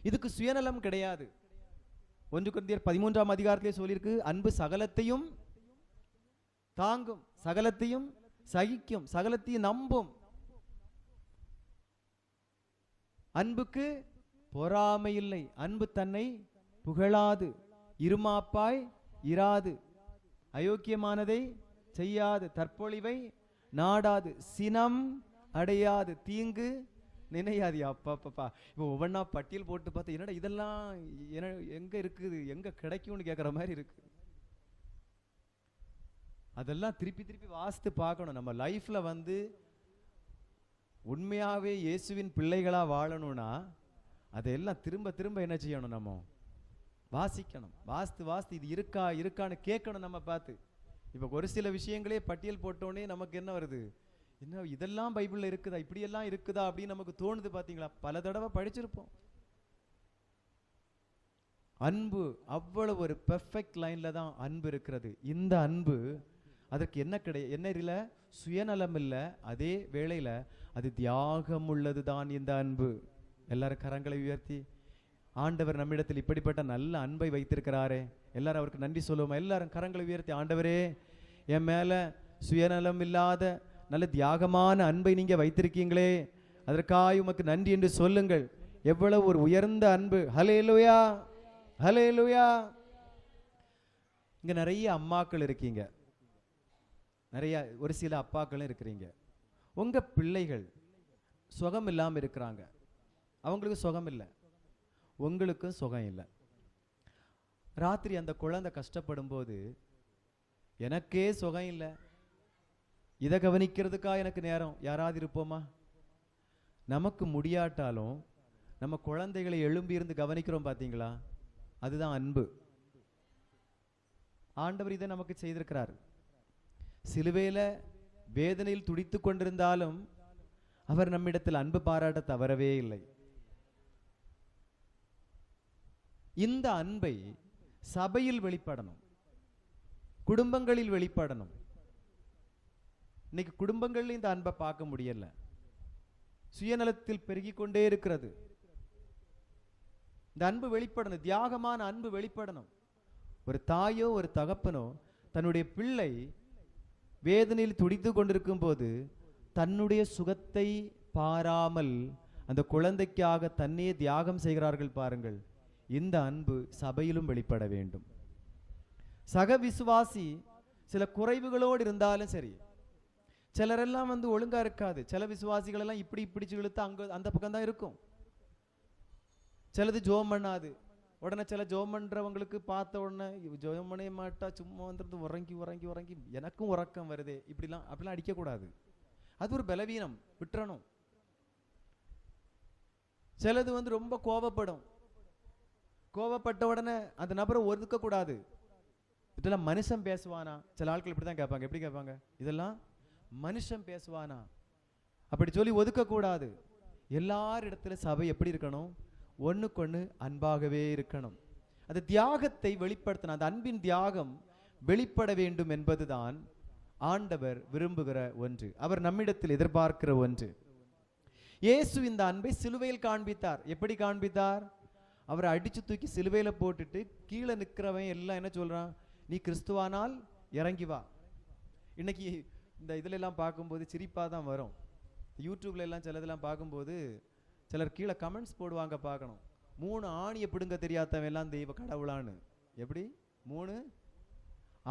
இதுக்கு சுயநலம் கிடையாது. 1 கொரிந்தியர் 13ஆம் அதிகாரத்திலே சொல்லியிருக்கு, அன்பு சகலத்தையும் தாங்கும், சகலத்தையும் சகிக்கும், சகலத்தையும் நம்பும். அன்புக்கு பொறாமை இல்லை. அன்பு தன்னை புகழாது, இருமாப்பாய் இராது, அயோக்கியமானதை செய்யாது, தற்பொழிவை நாடாது, சினம் அடையாது, தீங்கு நினையாது. அப்பா இப்போ ஒவ்வொன்றா பட்டியல் போட்டு பார்த்தா என்னடா இதெல்லாம் எங்க இருக்குது, எங்க கிடைக்கும்னு கேட்குற மாதிரி இருக்கு. அதெல்லாம் திருப்பி திருப்பி வாசித்து பார்க்கணும். நம்ம லைஃப்ல உண்மையாவே இயேசுவின் பிள்ளைகளா வாழணும்னா அதெல்லாம் திரும்ப திரும்ப என்ன செய்யணும்? நம்ம வாசிக்கணும். வாசித்து இது இருக்கான்னு கேட்கணும் நம்ம பார்த்து. இப்போ ஒரு சில விஷயங்களே பட்டியல் போட்டோன்னே நமக்கு என்ன வருது? என்ன இதெல்லாம் பைபிள்ல இருக்குதா, இப்படியெல்லாம் இருக்குதா அப்படின்னு நமக்கு தோணுது. பார்த்தீங்களா? பல தடவை படிச்சிருப்போம். அன்பு அவ்வளவு ஒரு பெர்ஃபெக்ட் லைன்ல தான் அன்பு இருக்கிறது. இந்த அன்பு அதற்கு என்ன இல்லை, சுயநலம் இல்லை. அதே வேளையில அது தியாகம் உள்ளது தான் இந்த அன்பு. எல்லாரும் கரங்களை உயர்த்தி, ஆண்டவர் நம்மிடத்தில் இப்படிப்பட்ட நல்ல அன்பை வைத்திருக்கிறாரே, எல்லாரும் அவருக்கு நன்றி சொல்லுவோமா? எல்லாரும் கரங்களை உயர்த்தி, ஆண்டவரே என் மேல சுயநலம் இல்லாத நல்ல தியாகமான அன்பை நீங்க வைத்திருக்கீங்களே, அதற்காக உமக்கு நன்றி என்று சொல்லுங்கள். எவ்வளவு ஒரு உயர்ந்த அன்பு. ஹல்லேலூயா, ஹல்லேலூயா. இங்க நிறைய அம்மாக்கள் இருக்கீங்க, நிறைய ஒரு சில அப்பாக்களும் இருக்கிறீங்க. உங்க பிள்ளைகள் சுகம் இல்லாம இருக்கிறாங்க. அவங்களுக்கு சுகம் இல்லை, உங்களுக்கும் சுகம் இல்லை. ராத்திரி அந்த குழந்தை கஷ்டப்படும் போது எனக்கே சுகம் இல்லை, இதை கவனிக்கிறதுக்கா எனக்கு நேரம் யாராவது இருப்போமா? நமக்கு முடியாட்டாலும் நம்ம குழந்தைகளை எழும்பி இருந்து கவனிக்கிறோம். பார்த்தீங்களா? அதுதான் அன்பு. ஆண்டவர் இதை நமக்கு செய்திருக்கிறார். சிலுவையில வேதனையில் துடித்து கொண்டிருந்தாலும் அவர் நம்மிடத்தில் அன்பு பாராட்ட தவறவே இல்லை. இந்த அன்பை சபையில் வெளிப்படணும், குடும்பங்களில் வெளிப்படணும். இன்னைக்கு குடும்பங்கள்ல இந்த அன்பை பார்க்க முடியல. சுயநலத்தில் பெருகி கொண்டே இருக்கிறது. இந்த அன்பு வெளிப்படணும், தியாகமான அன்பு வெளிப்படணும். ஒரு தாயோ ஒரு தகப்பனோ தன்னுடைய பிள்ளை வேதனையில் துடித்து கொண்டிருக்கும் போது தன்னுடைய சுகத்தை பாராமல் அந்த குழந்தைக்காக தன்னையே தியாகம் செய்கிறார்கள் பாருங்கள். இந்த அன்பு சபையிலும் வெளிப்பட வேண்டும். சக விசுவாசி சில குறைவுகளோடு இருந்தாலும் சரி, சிலரெல்லாம் ஒழுங்கா இருக்காது. சில விசுவாசிகள் எல்லாம் இப்படி பிடிச்சு இழுத்து அங்க அந்த பக்கம் தான் இருக்கும். சிலது ஜோம் பண்ணாது. உடனே சில ஜோம் பண்றவங்களுக்கு பார்த்த உடனே ஜோம் பண்ண மாட்டா, சும்மா வந்துருந்து உறங்கி உறங்கி உறங்கி எனக்கும் உறக்கம் வருதே, அப்படிலாம் அடிக்கக்கூடாது. அது ஒரு பலவீனம், விட்டுறணும். சிலது ரொம்ப கோபப்படும். கோபப்பட்ட உடனே அந்த நபரை ஒதுக்க கூடாது. இதெல்லாம் மனுஷன் பேசுவானா? சில ஆட்கள் இப்படிதான் கேட்பாங்க. எப்படி கேட்பாங்க? இதெல்லாம் மனுஷன் பேசுவானா அப்படி சொல்லி ஒதுக்க கூடாது. எல்லாரிடத்துல சபை எப்படி இருக்கணும்? ஒண்ணுக்கொண்ணு அன்பாகவே இருக்கணும். அந்த தியாகத்தை வெளிப்படுத்தணும். அந்த அன்பின் தியாகம் வெளிப்பட வேண்டும் என்பதுதான் ஆண்டவர் விரும்புகிற ஒன்று, அவர் நம்மிடத்தில் எதிர்பார்க்கிற ஒன்று. இயேசு இந்த அன்பை சிலுவையில் காண்பித்தார். எப்படி காண்பித்தார்? அவரை அடிச்சு தூக்கி சிலுவையில போட்டுட்டு கீழே நிற்கிறவன் எல்லாம் என்ன சொல்றான்? நீ கிறிஸ்துவானால் இறங்கி வா. இன்னைக்கு இந்த இதுல எல்லாம் பார்க்கும்போது சிரிப்பாக தான் வரும். யூடியூப்ல எல்லாம் சில இதெல்லாம் பார்க்கும்போது சிலர் கீழே கமெண்ட்ஸ் போடுவாங்க, பார்க்கணும். 3 ஆணியை பிடுங்க தெரியாதவன் எல்லாம் தெய்வ கடவுளான்னு. எப்படி 3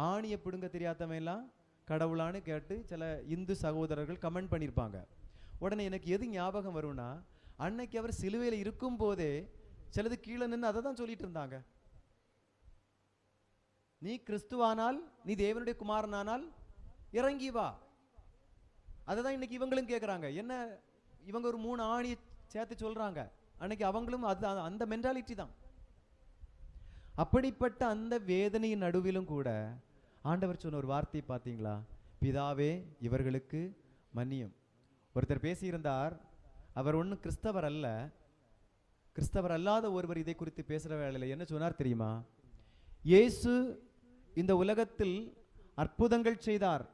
ஆணியை பிடுங்க தெரியாதவன் எல்லாம் கடவுளான்னு கேட்டு சில இந்து சகோதரர்கள் கமெண்ட் பண்ணியிருப்பாங்க. உடனே எனக்கு எது ஞாபகம் வரும்னா, அன்னைக்கு அவர் சிலுவையில் இருக்கும் போதே சிலது கீழே நின்று அதை தான் சொல்லிட்டு இருந்தாங்க. நீ கிறிஸ்துவானால், நீ தேவனுடைய குமாரனானால் இறங்கி வா. அதை தான் இன்னைக்கு இவங்களும் கேட்குறாங்க. என்ன இவங்க ஒரு 3 ஆணியை சேர்த்து சொல்றாங்க. அன்னைக்கு அவங்களும் அது அந்த மென்டாலிட்டி தான். அப்படிப்பட்ட அந்த வேதனையின் நடுவிலும் கூட ஆண்டவர் சொன்ன ஒரு வார்த்தை பார்த்தீங்களா? பிதாவே இவர்களுக்கு மன்னியும். ஒருத்தர் பேசியிருந்தார், அவர் ஒன்றும் கிறிஸ்தவர் அல்ல, கிறிஸ்தவர் அல்லாத ஒருவர் இதை குறித்து பேசுகிற வேளையில் என்ன சொன்னார் தெரியுமா? இயேசு இந்த உலகத்தில் அற்புதங்கள் செய்தார்,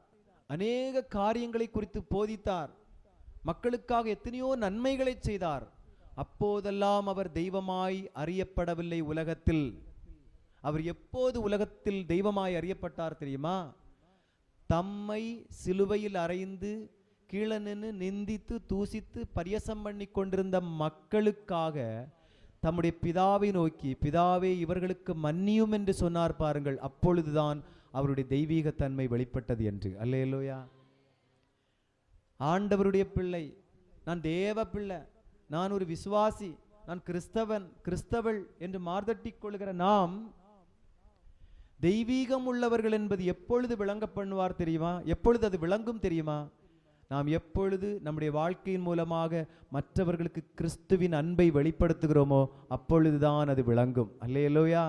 அநேக காரியங்களை குறித்து போதித்தார், மக்களுக்காக எத்தனையோ நன்மைகளை செய்தார். அப்போதெல்லாம் அவர் தெய்வமாய் அறியப்படவில்லை உலகத்தில். அவர் எப்போது உலகத்தில் தெய்வமாய் அறியப்பட்டார் தெரியுமா? தம்மை சிலுவையில் அறைந்து கீழே நின்று நிந்தித்து தூசித்து பரியசம் பண்ணி கொண்டிருந்த மக்களுக்காக தம்முடைய பிதாவை நோக்கி, பிதாவே இவர்களுக்கு மன்னியும் என்று சொன்னார் பாருங்கள். அப்பொழுதுதான் அவருடைய தெய்வீக தன்மை வெளிப்பட்டது என்று. அல்லேலூயா. ஆண்டவருடைய பிள்ளை, நான் தேவ பிள்ளை, நான் ஒரு விசுவாசி, நான் கிறிஸ்தவன் கிறிஸ்தவள் என்று மார்தட்டிக் கொள்கிற நாம் தெய்வீகம் உள்ளவர்கள் என்பது எப்பொழுது விளங்க பண்ணுவார் தெரியுமா? எப்பொழுது அது விளங்கும் தெரியுமா? நாம் எப்பொழுது நம்முடைய வாழ்க்கையின் மூலமாக மற்றவர்களுக்கு கிறிஸ்துவின் அன்பை வெளிப்படுத்துகிறோமோ அப்பொழுதுதான் அது விளங்கும். அல்லேலூயா.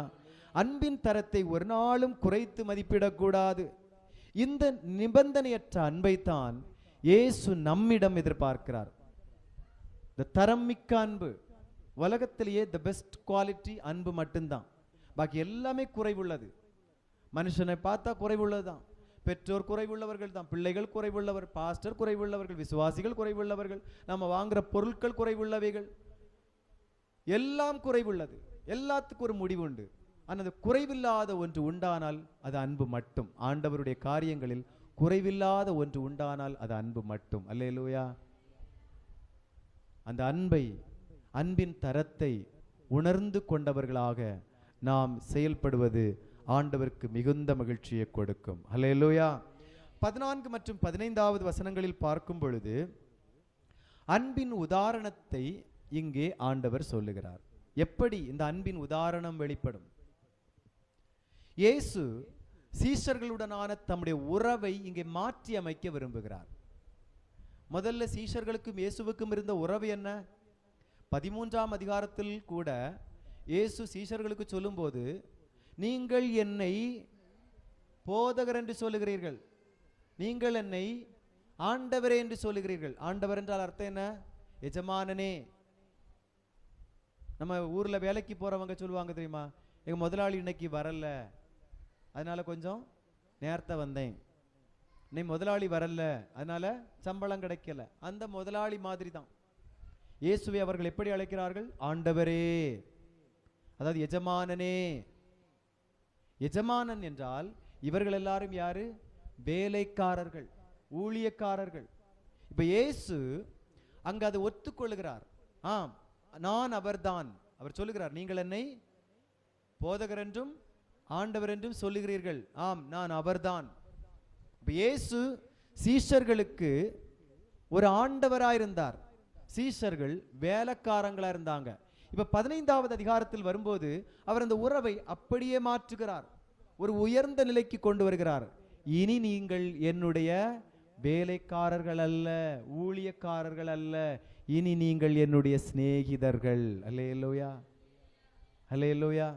அன்பின் தரத்தை ஒரு நாளும் குறைத்து மதிப்பிடக்கூடாது. இந்த நிபந்தனையற்ற அன்பைத்தான் இயேசு நம்மிடம் எதிர்பார்க்கிறார். இந்த தரம் மிக்க அன்பு, உலகத்திலேயே தி பெஸ்ட் குவாலிட்டி அன்பு மட்டும்தான். பாக்கி எல்லாமே குறைவுள்ளது. மனுஷனை பார்த்தா குறைவுள்ளதுதான். பெற்றோர் குறைவுள்ளவர்கள் தான், பிள்ளைகள் குறைவுள்ளவர், பாஸ்டர் குறைவுள்ளவர்கள், விசுவாசிகள் குறைவுள்ளவர்கள், நம்ம வாங்குற பொருட்கள் குறைவுள்ளவைகள், எல்லாம் குறைவுள்ளது. எல்லாத்துக்கும் ஒரு முடிவு உண்டு. ஆனால் அது குறைவில்லாத ஒன்று உண்டானால் அது அன்பு மட்டும். ஆண்டவருடைய காரியங்களில் குறைவில்லாத ஒன்று உண்டானால் அது அன்பு மட்டும். அல்லேலூயா. அந்த அன்பை, அன்பின் தரத்தை உணர்ந்து கொண்டவர்களாக நாம் செயல்படுவது ஆண்டவருக்கு மிகுந்த மகிழ்ச்சியை கொடுக்கும். அல்லேலூயா. 14 மற்றும் 15வது வசனங்களில் பார்க்கும் பொழுது அன்பின் உதாரணத்தை இங்கே ஆண்டவர் சொல்லுகிறார். எப்படி இந்த அன்பின் உதாரணம் வெளிப்படும்? இயேசு சீஷர்களுடனான தம்முடைய உறவை இங்கே மாற்றி அமைக்க விரும்புகிறார். முதல்ல சீஷர்களுக்கும் இயேசுவுக்கும் இருந்த உறவு என்ன? 13ஆம் அதிகாரத்தில் கூட இயேசு சீஷர்களுக்கு சொல்லும்போது, நீங்கள் என்னை போதகர் என்று சொல்லுகிறீர்கள், நீங்கள் என்னை ஆண்டவரே என்று சொல்லுகிறீர்கள். ஆண்டவர் என்றால் அர்த்தம் என்ன? எஜமானனே. நம்ம ஊர்ல வேலைக்கு போறவங்க சொல்லுவாங்க தெரியுமா, எங்க முதலாளி இன்னைக்கு வரல, அதனால கொஞ்சம் நேரத்தை வந்தேன், இன்னைக்கு முதலாளி வரல அதனால சம்பளம் கிடைக்கல. அந்த முதலாளி மாதிரி தான் இயேசுவை அவர்கள் எப்படி அழைக்கிறார்கள்? ஆண்டவரே, அதாவது எஜமானனே. எஜமானன் என்றால் இவர்கள் எல்லாரும் யாரு? வேலைக்காரர்கள், ஊழியக்காரர்கள். இப்ப இயேசு அங்க அதை ஒத்துக்கொள்ளுகிறார். ஆம், நான் அவர்தான். அவர் சொல்லுகிறார், நீங்கள் என்னை போதகர் என்றும் ஆண்டவர் என்றும் சொல்லுகிறீர்கள். ஆம், நான் அவர்தான். இப்ப இயேசு சீஷர்களுக்கு ஒரு ஆண்டவராயிருந்தார், சீஷர்கள் வேலைக்காரங்களா இருந்தாங்க. இப்ப 15வது அதிகாரத்தில் வரும்போது அவர் அந்த உறவை அப்படியே மாற்றுகிறார், ஒரு உயர்ந்த நிலைக்கு கொண்டு வருகிறார். இனி நீங்கள் என்னுடைய வேலைக்காரர்கள் அல்ல, ஊழியக்காரர்கள் அல்ல, இனி நீங்கள் என்னுடைய சிநேகிதர்கள். அல்லேலூயா, அல்லேலூயா.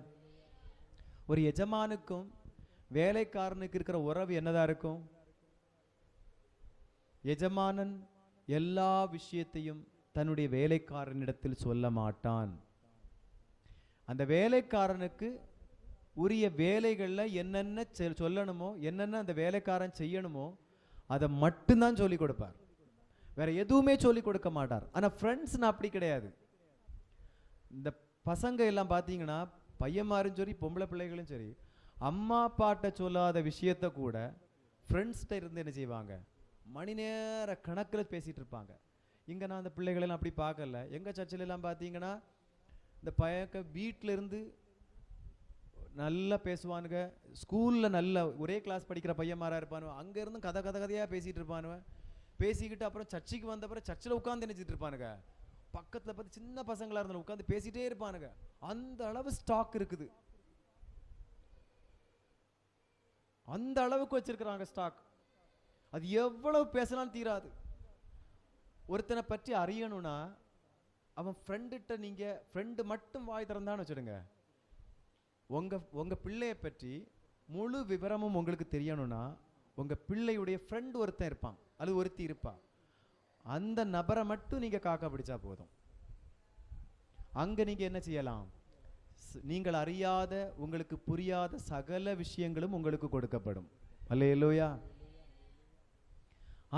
ஒரு எஜமானுக்கும் வேலைக்காரனுக்கு இருக்கிற உறவு என்னதான் இருக்கும்? எஜமானன் எல்லா விஷயத்தையும் தன்னுடைய வேலைக்காரனிடத்தில் சொல்ல மாட்டான். அந்த வேலைக்காரனுக்கு உரிய வேலைகள்ல என்னென்ன சொல்லணுமோ, என்னென்ன அந்த வேலைக்காரன் செய்யணுமோ அதை மட்டும்தான் சொல்லிக் கொடுப்பார், வேற எதுவுமே சொல்லிக் கொடுக்க மாட்டார். ஆனா ஃப்ரெண்ட்ஸ்னா அப்படி கிடையாது. இந்த பசங்க எல்லாம் பார்த்தீங்கன்னா, பையன்மாரும் சரி பொம்பளை பிள்ளைகளும் சரி, அம்மா அப்பாட்ட சொல்லாத விஷயத்த கூட ஃப்ரெண்ட்ஸ்கிட்ட இருந்து என்ன செய்வாங்க, மணி நேர கணக்கில் பேசிட்டு இருப்பாங்க. இங்க நான் அந்த பிள்ளைகளெல்லாம் அப்படி பார்க்கல. எங்க சர்ச்சில் எல்லாம் பார்த்தீங்கன்னா இந்த பையக்க வீட்டில இருந்து நல்லா பேசுவானுங்க, ஸ்கூல்ல நல்ல ஒரே கிளாஸ் படிக்கிற பையன்மாரா இருப்பானுவ, அங்க இருந்து கதை கதை கதையா பேசிட்டு இருப்பானுவ. பேசிக்கிட்டு அப்புறம் சர்ச்சுக்கு வந்த அப்புறம் சர்ச்சில் உட்காந்து நினைச்சிட்டு இருப்பானுங்க. பக்கத்துல பார்த்து சின்ன பசங்களா இருந்தாலும் உட்காந்து பேசிட்டே இருப்பானுங்க. அந்த அளவு ஸ்டாக் இருக்குது, அந்த அளவுக்கு வச்சிருக்கிறாங்க ஸ்டாக். அது எவ்வளவு பேசலாம் தீராது. ஒருத்தனை பற்றி அறியணும்னா அவன் ஃப்ரெண்டுகிட்ட, நீங்க ஃப்ரெண்டு மட்டும் வாய் திறந்தான்னு வச்சுடுங்க, உங்க பிள்ளைய பற்றி முழு விவரமும் உங்களுக்கு தெரியணும்னா உங்க பிள்ளையுடைய ஃப்ரெண்ட் ஒருத்தன் இருப்பான், அது ஒருத்தி இருப்பான். அந்த நபரை மட்டும் நீங்க காக்கா பிடிச்சா போதும். அங்க நீங்க என்ன செய்யலாம், நீங்கள் அறியாத உங்களுக்கு புரியாத சகல விஷயங்களும் உங்களுக்கு கொடுக்கப்படும். அல்லேலூயா.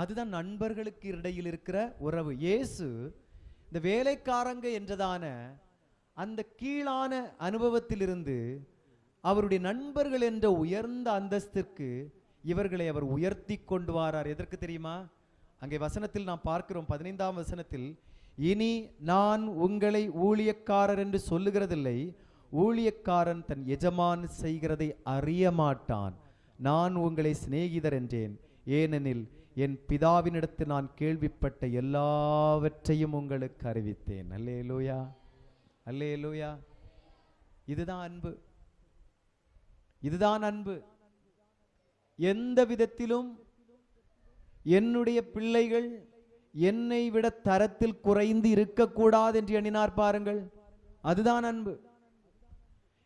அதுதான் நண்பர்களுக்கு இடையில் இருக்கிற உறவு. இயேசு இந்த வேலைக்காரங்க என்றதான அந்த கீழான அனுபவத்திலிருந்து அவருடைய நண்பர்கள் என்ற உயர்ந்த அந்தஸ்திற்கு இவர்களை அவர் உயர்த்தி கொண்டு வரார். எதற்கு தெரியுமா? அங்கே வசனத்தில் நாம் பார்க்கிறோம், 15ஆம் வசனத்தில், இனி நான் உங்களை ஊழியக்காரர் என்று சொல்லுகிறதில்லை, ஊழியக்காரன் தன் எஜமான் செய்கிறதை அறிய மாட்டான். நான் உங்களை சிநேகிதர் என்றேன், ஏனெனில் என் பிதாவினிடத்தில் நான் கேள்விப்பட்ட எல்லாவற்றையும் உங்களுக்கு அறிவித்தேன். அல்லேலூயா, அல்லேலூயா. இதுதான் அன்பு, இதுதான் அன்பு. எந்த விதத்திலும் என்னுடைய பிள்ளைகள் என்னை விட தரத்தில் குறைந்து இருக்கக்கூடாது என்று எண்ணினார் பாருங்கள். அதுதான் அன்பு.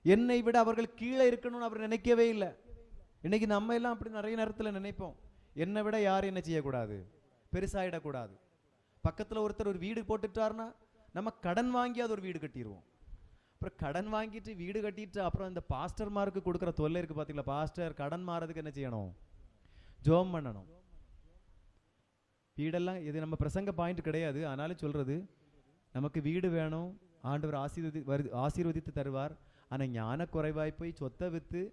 என்னை விட அவர்கள் கீழே இருக்கணும்னு அவர் நினைக்கவே இல்லை. இன்னைக்கு நம்ம எல்லாம் அப்படி நிறைய நேரத்தில் நினைப்போம், என்னை விட யாரும் என்ன செய்யக்கூடாது, பெருசாயிடக்கூடாது. பக்கத்தில் ஒருத்தர் ஒரு வீடு போட்டுட்டாருன்னா நம்ம கடன் வாங்கி அது ஒரு வீடு கட்டிடுவோம். அப்புறம் கடன் வாங்கிட்டு வீடு கட்டிட்டு அப்புறம் இந்த பாஸ்டர்மாருக்கு கொடுக்குற தொல்லை இருக்கு பார்த்தீங்களா. பாஸ்டர் கடன் மாறதுக்கு என்ன செய்யணும், ஜோம் பண்ணணும். வீடெல்லாம் இது நம்ம பிரசங்க பாயிண்ட் கிடையாது, ஆனாலும் சொல்றது, நமக்கு வீடு வேணும், ஆண்டவர் ஆசீர்வதித்து தருவார். ஆனால் ஞான குறைவாய் போய் சொத்தை விற்று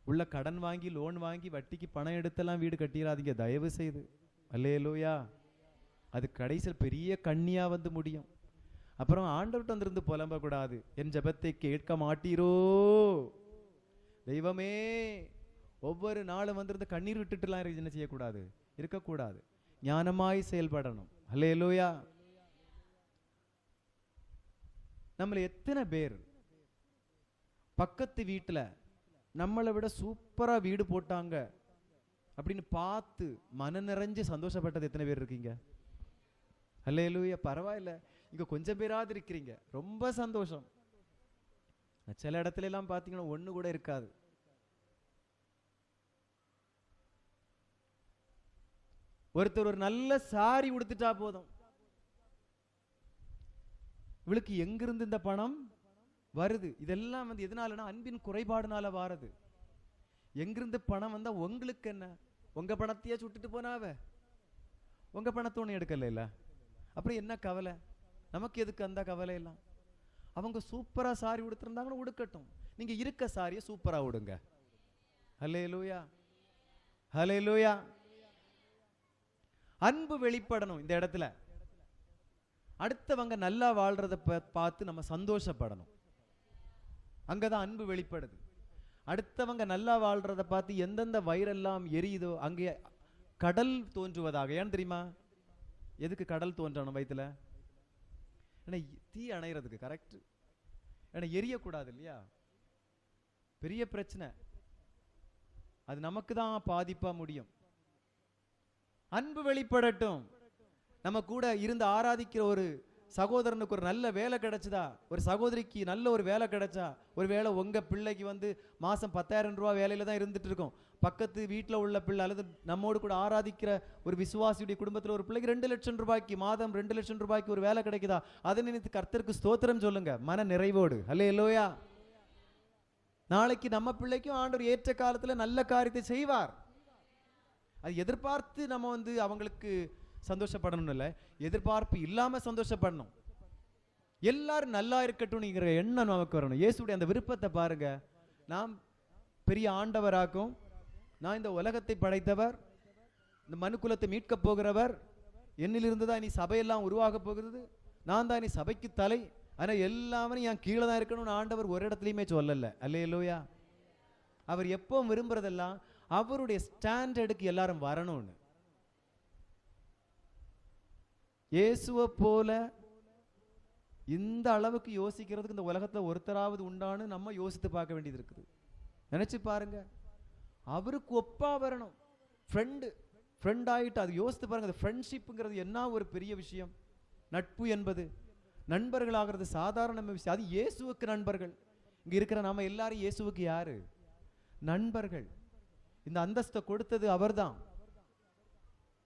உள்ள கடன் வாங்கி லோன் வாங்கி வட்டிக்கு பணம் எடுத்தெல்லாம் வீடு கட்டிடாதீங்க தயவு செய்து. அல்லேலூயா. அது கடைசியில் பெரிய கண்ணியா வந்து முடியும். அப்புறம் ஆண்டவர்கிட்ட வந்திருந்து புலம்பக்கூடாது, என் ஜெபத்தை கேட்க மாட்டீரோ தெய்வமே. ஒவ்வொரு நாளும் வந்திருந்து கண்ணீர் விட்டுட்டுலாம் என்ன செய்யக்கூடாது, இருக்கக்கூடாது. ஞானமாய் செயல்படணும். அல்லேலூயா. நம்மள எத்தனை பேர் பக்கத்து வீட்டில் நம்மளை விட சூப்பரா வீடு போட்டாங்க அப்படின்னு பார்த்து மன நிறைஞ்சு சந்தோஷப்பட்டது எத்தனை பேர் இருக்கீங்க? அல்லேலூயா. பரவாயில்ல, இங்க கொஞ்சம் பேராது இருக்கிறீங்க, ரொம்ப சந்தோஷம். சில இடத்துல எல்லாம் பார்த்தீங்கன்னா ஒண்ணு கூட இருக்காது. ஒருத்தர் ஒரு நல்ல சாரி உடுத்துட்டா போதும், இவளுக்கு எங்கிருந்து இந்த பணம் வருது? இதெல்லாம் வந்து எதனாலனா அன்பின் குறைபாடுனால வாரது. எங்கிருந்து பணம் வந்தா உங்களுக்கு என்ன? உங்க பணத்தையே சுட்டுட்டு போனாவ, உங்க பணத்தை ஒண்ணு எடுக்கல இல்ல, அப்புறம் என்ன கவலை நமக்கு? எதுக்கு அந்த கவலை எல்லாம்? அவங்க சூப்பரா சாரி உடுத்திருந்தாங்கன்னு உடுக்கட்டும், நீங்க இருக்க சாரியை சூப்பரா உடுங்க. ஹல்லேலூயா, ஹல்லேலூயா. அன்பு வெளிப்படணும் இந்த இடத்துல. அடுத்தவங்க நல்லா வாழ்றத பார்த்து நம்ம சந்தோஷப்படணும், அங்கதான் அன்பு வெளிப்படுது. அடுத்தவங்க நல்லா வாழ்றத பார்த்து எந்தெந்த வயிறெல்லாம் எரியுதோ அங்கே கடல் தோன்றுவதாக. ஏன்னு தெரியுமா? எதுக்கு கடல் தோன்றணும் வயிற்றுல? ஏன்னா தீ அணைகிறதுக்கு. கரெக்ட். ஏன்னா எரியக்கூடாது இல்லையா? பெரிய பிரச்சனை அது, நமக்கு தான் பாதிப்பா முடியும். அன்பு வெளிப்படட்டும். நம்ம கூட இருந்து ஆராதிக்கிற ஒரு சகோதரனுக்கு ஒரு நல்ல வேலை கிடைச்சதா, ஒரு சகோதரிக்கு நல்ல ஒரு வேலை கிடைச்சா, ஒரு வேலை உங்க பிள்ளைக்கு வந்து மாசம் 10,000 ரூபாய் வேலையில தான் இருந்துட்டு இருக்கும், பக்கத்து வீட்டில் உள்ள பிள்ளை அல்லது நம்மோடு கூட ஆராதிக்கிற ஒரு விசுவாசியுடைய குடும்பத்தில் ஒரு பிள்ளைக்கு 2 லட்சம் ரூபாய்க்கு மாதம் 2 லட்சம் ரூபாய்க்கு ஒரு வேலை கிடைக்குதா, அதை நினைத்து கர்த்தருக்கு ஸ்தோத்திரம் சொல்லுங்க மன நிறைவோடு. அல்லேலூயா. நாளைக்கு நம்ம பிள்ளைக்கும் ஆண்டவர் ஏற்ற காலத்துல நல்ல காரியத்தை செய்வார். அது எதிர்பார்த்து நம்ம வந்து அவங்களுக்கு சந்தோஷப்படணும் இல்லை, எதிர்பார்ப்பு இல்லாம சந்தோஷப்படணும். எல்லாரும் நல்லா இருக்கட்டும் என்கிற எண்ணம் நமக்கு வரணும். இயேசுடைய அந்த விருப்பத்தை பாருங்க. நாம் பெரிய ஆண்டவராக்கும், நான் இந்த உலகத்தை படைத்தவர், இந்த மனுக்குலத்தை மீட்க போகிறவர், என்னிலிருந்து தான் இனி சபையெல்லாம் உருவாக போகிறது, நான் தான் இனி சபைக்கு தலை, ஆனால் எல்லாமே என் கீழே தான் இருக்கணும்னு ஆண்டவர் ஒரு இடத்துலையுமே சொல்லலை. அல்லேலூயா. அவர் எப்போ விரும்புறதெல்லாம் அவருடைய ஸ்டாண்டர்டுக்கு எல்லாரும் வரணும்னு. இயேசுவை போல இந்த அளவுக்கு யோசிக்கிறதுக்கு இந்த உலகத்துல ஒருத்தராவது உண்டான்னு நம்ம யோசித்து பார்க்க வேண்டியது இருக்குது. நினைச்சு பாருங்க, அவருக்கு ஒப்பா வரணும். ஃப்ரெண்ட் ஆகிட்டு அது யோசித்து பாருங்க. அது ஃப்ரெண்ட்ஷிப்புங்கிறது என்ன ஒரு பெரிய விஷயம். நட்பு என்பது, நண்பர்கள் ஆகிறது சாதாரண விஷயம். அது இயேசுவுக்கு நண்பர்கள். இங்க இருக்கிற நாம எல்லாரும் இயேசுவுக்கு யாரு? நண்பர்கள். இந்த அந்தஸ்தை கொடுத்தது அவர்தான்.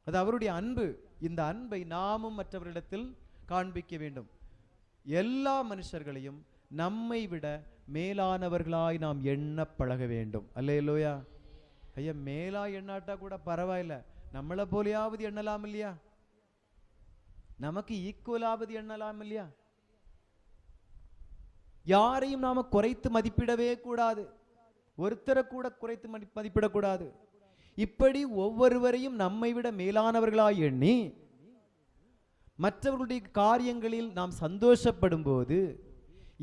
அது அவருடைய அன்பு. இந்த அன்பை நாமும் மற்றவரிடத்தில் காண்பிக்க வேண்டும். எல்லா மனுஷர்களையும் நம்மை விட மேலானவர்களாய் நாம் எண்ண பழக வேண்டும். அல்லேலூயா. ஐயா, மேலா எண்ணாட்டா கூட பரவாயில்ல, நம்மளை போலியாவது எண்ணலாம் இல்லையா? நமக்கு ஈக்குவலாவது எண்ணலாம் இல்லையா? யாரையும் நாம குறைத்து மதிப்பிடவே கூடாது. ஒருத்தரை கூட குறைத்து மதிப்பிடக்கூடாது. இப்படி ஒவ்வொருவரையும் நம்மை விட மேலானவர்களாய் எண்ணி மற்றவர்களுடைய காரியங்களில் நாம் சந்தோஷப்படும் போது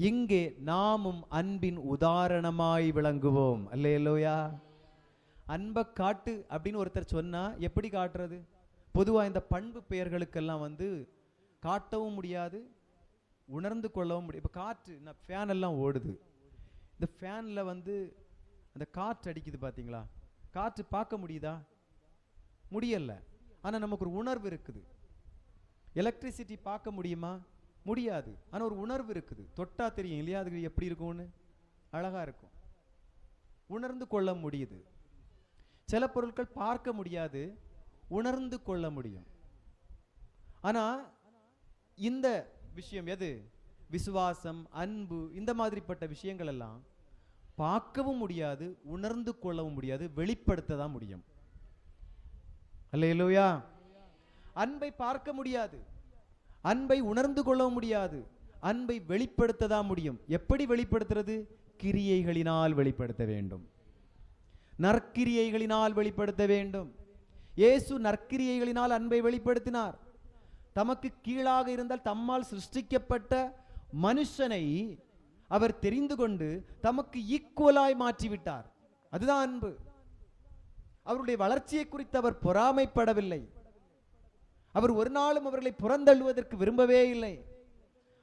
இங்கே நாமும் அன்பின் உதாரணமாய் விளங்குவோம். அல்லேலூயா. அன்பை காட்டு அப்படின்னு ஒருத்தர் சொன்னா எப்படி காட்டுறது? பொதுவா இந்த பண்பு பெயர்களுக்கெல்லாம் காட்டவும் முடியாது, உணர்ந்து கொள்ளவும் முடியும். இப்போ காற்று, ஃபேன் எல்லாம் ஓடுது. இந்த ஃபேன்ல அந்த காற்று அடிக்குது பார்த்தீங்களா? காற்று பார்க்க முடியுதா? முடியல. ஆனால் நமக்கு ஒரு உணர்வு இருக்குது. எலக்ட்ரிசிட்டி பார்க்க முடியுமா? முடியாது. ஆனால் ஒரு உணர்வு இருக்குது. தொட்டா தெரியும் இல்லையா அதுக்கு எப்படி இருக்கும்னு? அழகா இருக்கும். உணர்ந்து கொள்ள முடியுது. சில பொருட்கள் பார்க்க முடியாது, உணர்ந்து கொள்ள முடியும். ஆனா இந்த விஷயம் எது? விசுவாசம், அன்பு, இந்த மாதிரிப்பட்ட விஷயங்கள் எல்லாம் பார்க்கவும் முடியாது, உணர்ந்து கொள்ளவும் முடியாது, வெளிப்படுத்த தான் முடியும். அல்லேலூயா. அன்பை பார்க்க முடியாது, அன்பை உணர்ந்து கொள்ளவும் முடியாது, அன்பை வெளிப்படுத்த தான் முடியும். எப்படி வெளிப்படுத்துறது? கிரியைகளினால் வெளிப்படுத்த வேண்டும். நற்கிரியைகளினால் வெளிப்படுத்த வேண்டும். இயேசு நற்கிரியைகளினால் அன்பை வெளிப்படுத்தினார். தமக்கு கீழாக இருந்தால் தம்மால் சிருஷ்டிக்கப்பட்ட மனுஷனை அவர் தெரிந்து கொண்டு தமக்கு ஈக்குவலாய் மாற்றிவிட்டார். அதுதான் அன்பு. அவருடைய வளர்ச்சியை குறித்து அவர் பொறாமைப்படவில்லை. அவர் ஒரு நாளும் அவர்களை புறந்தள்ளுவதற்கு விரும்பவே இல்லை.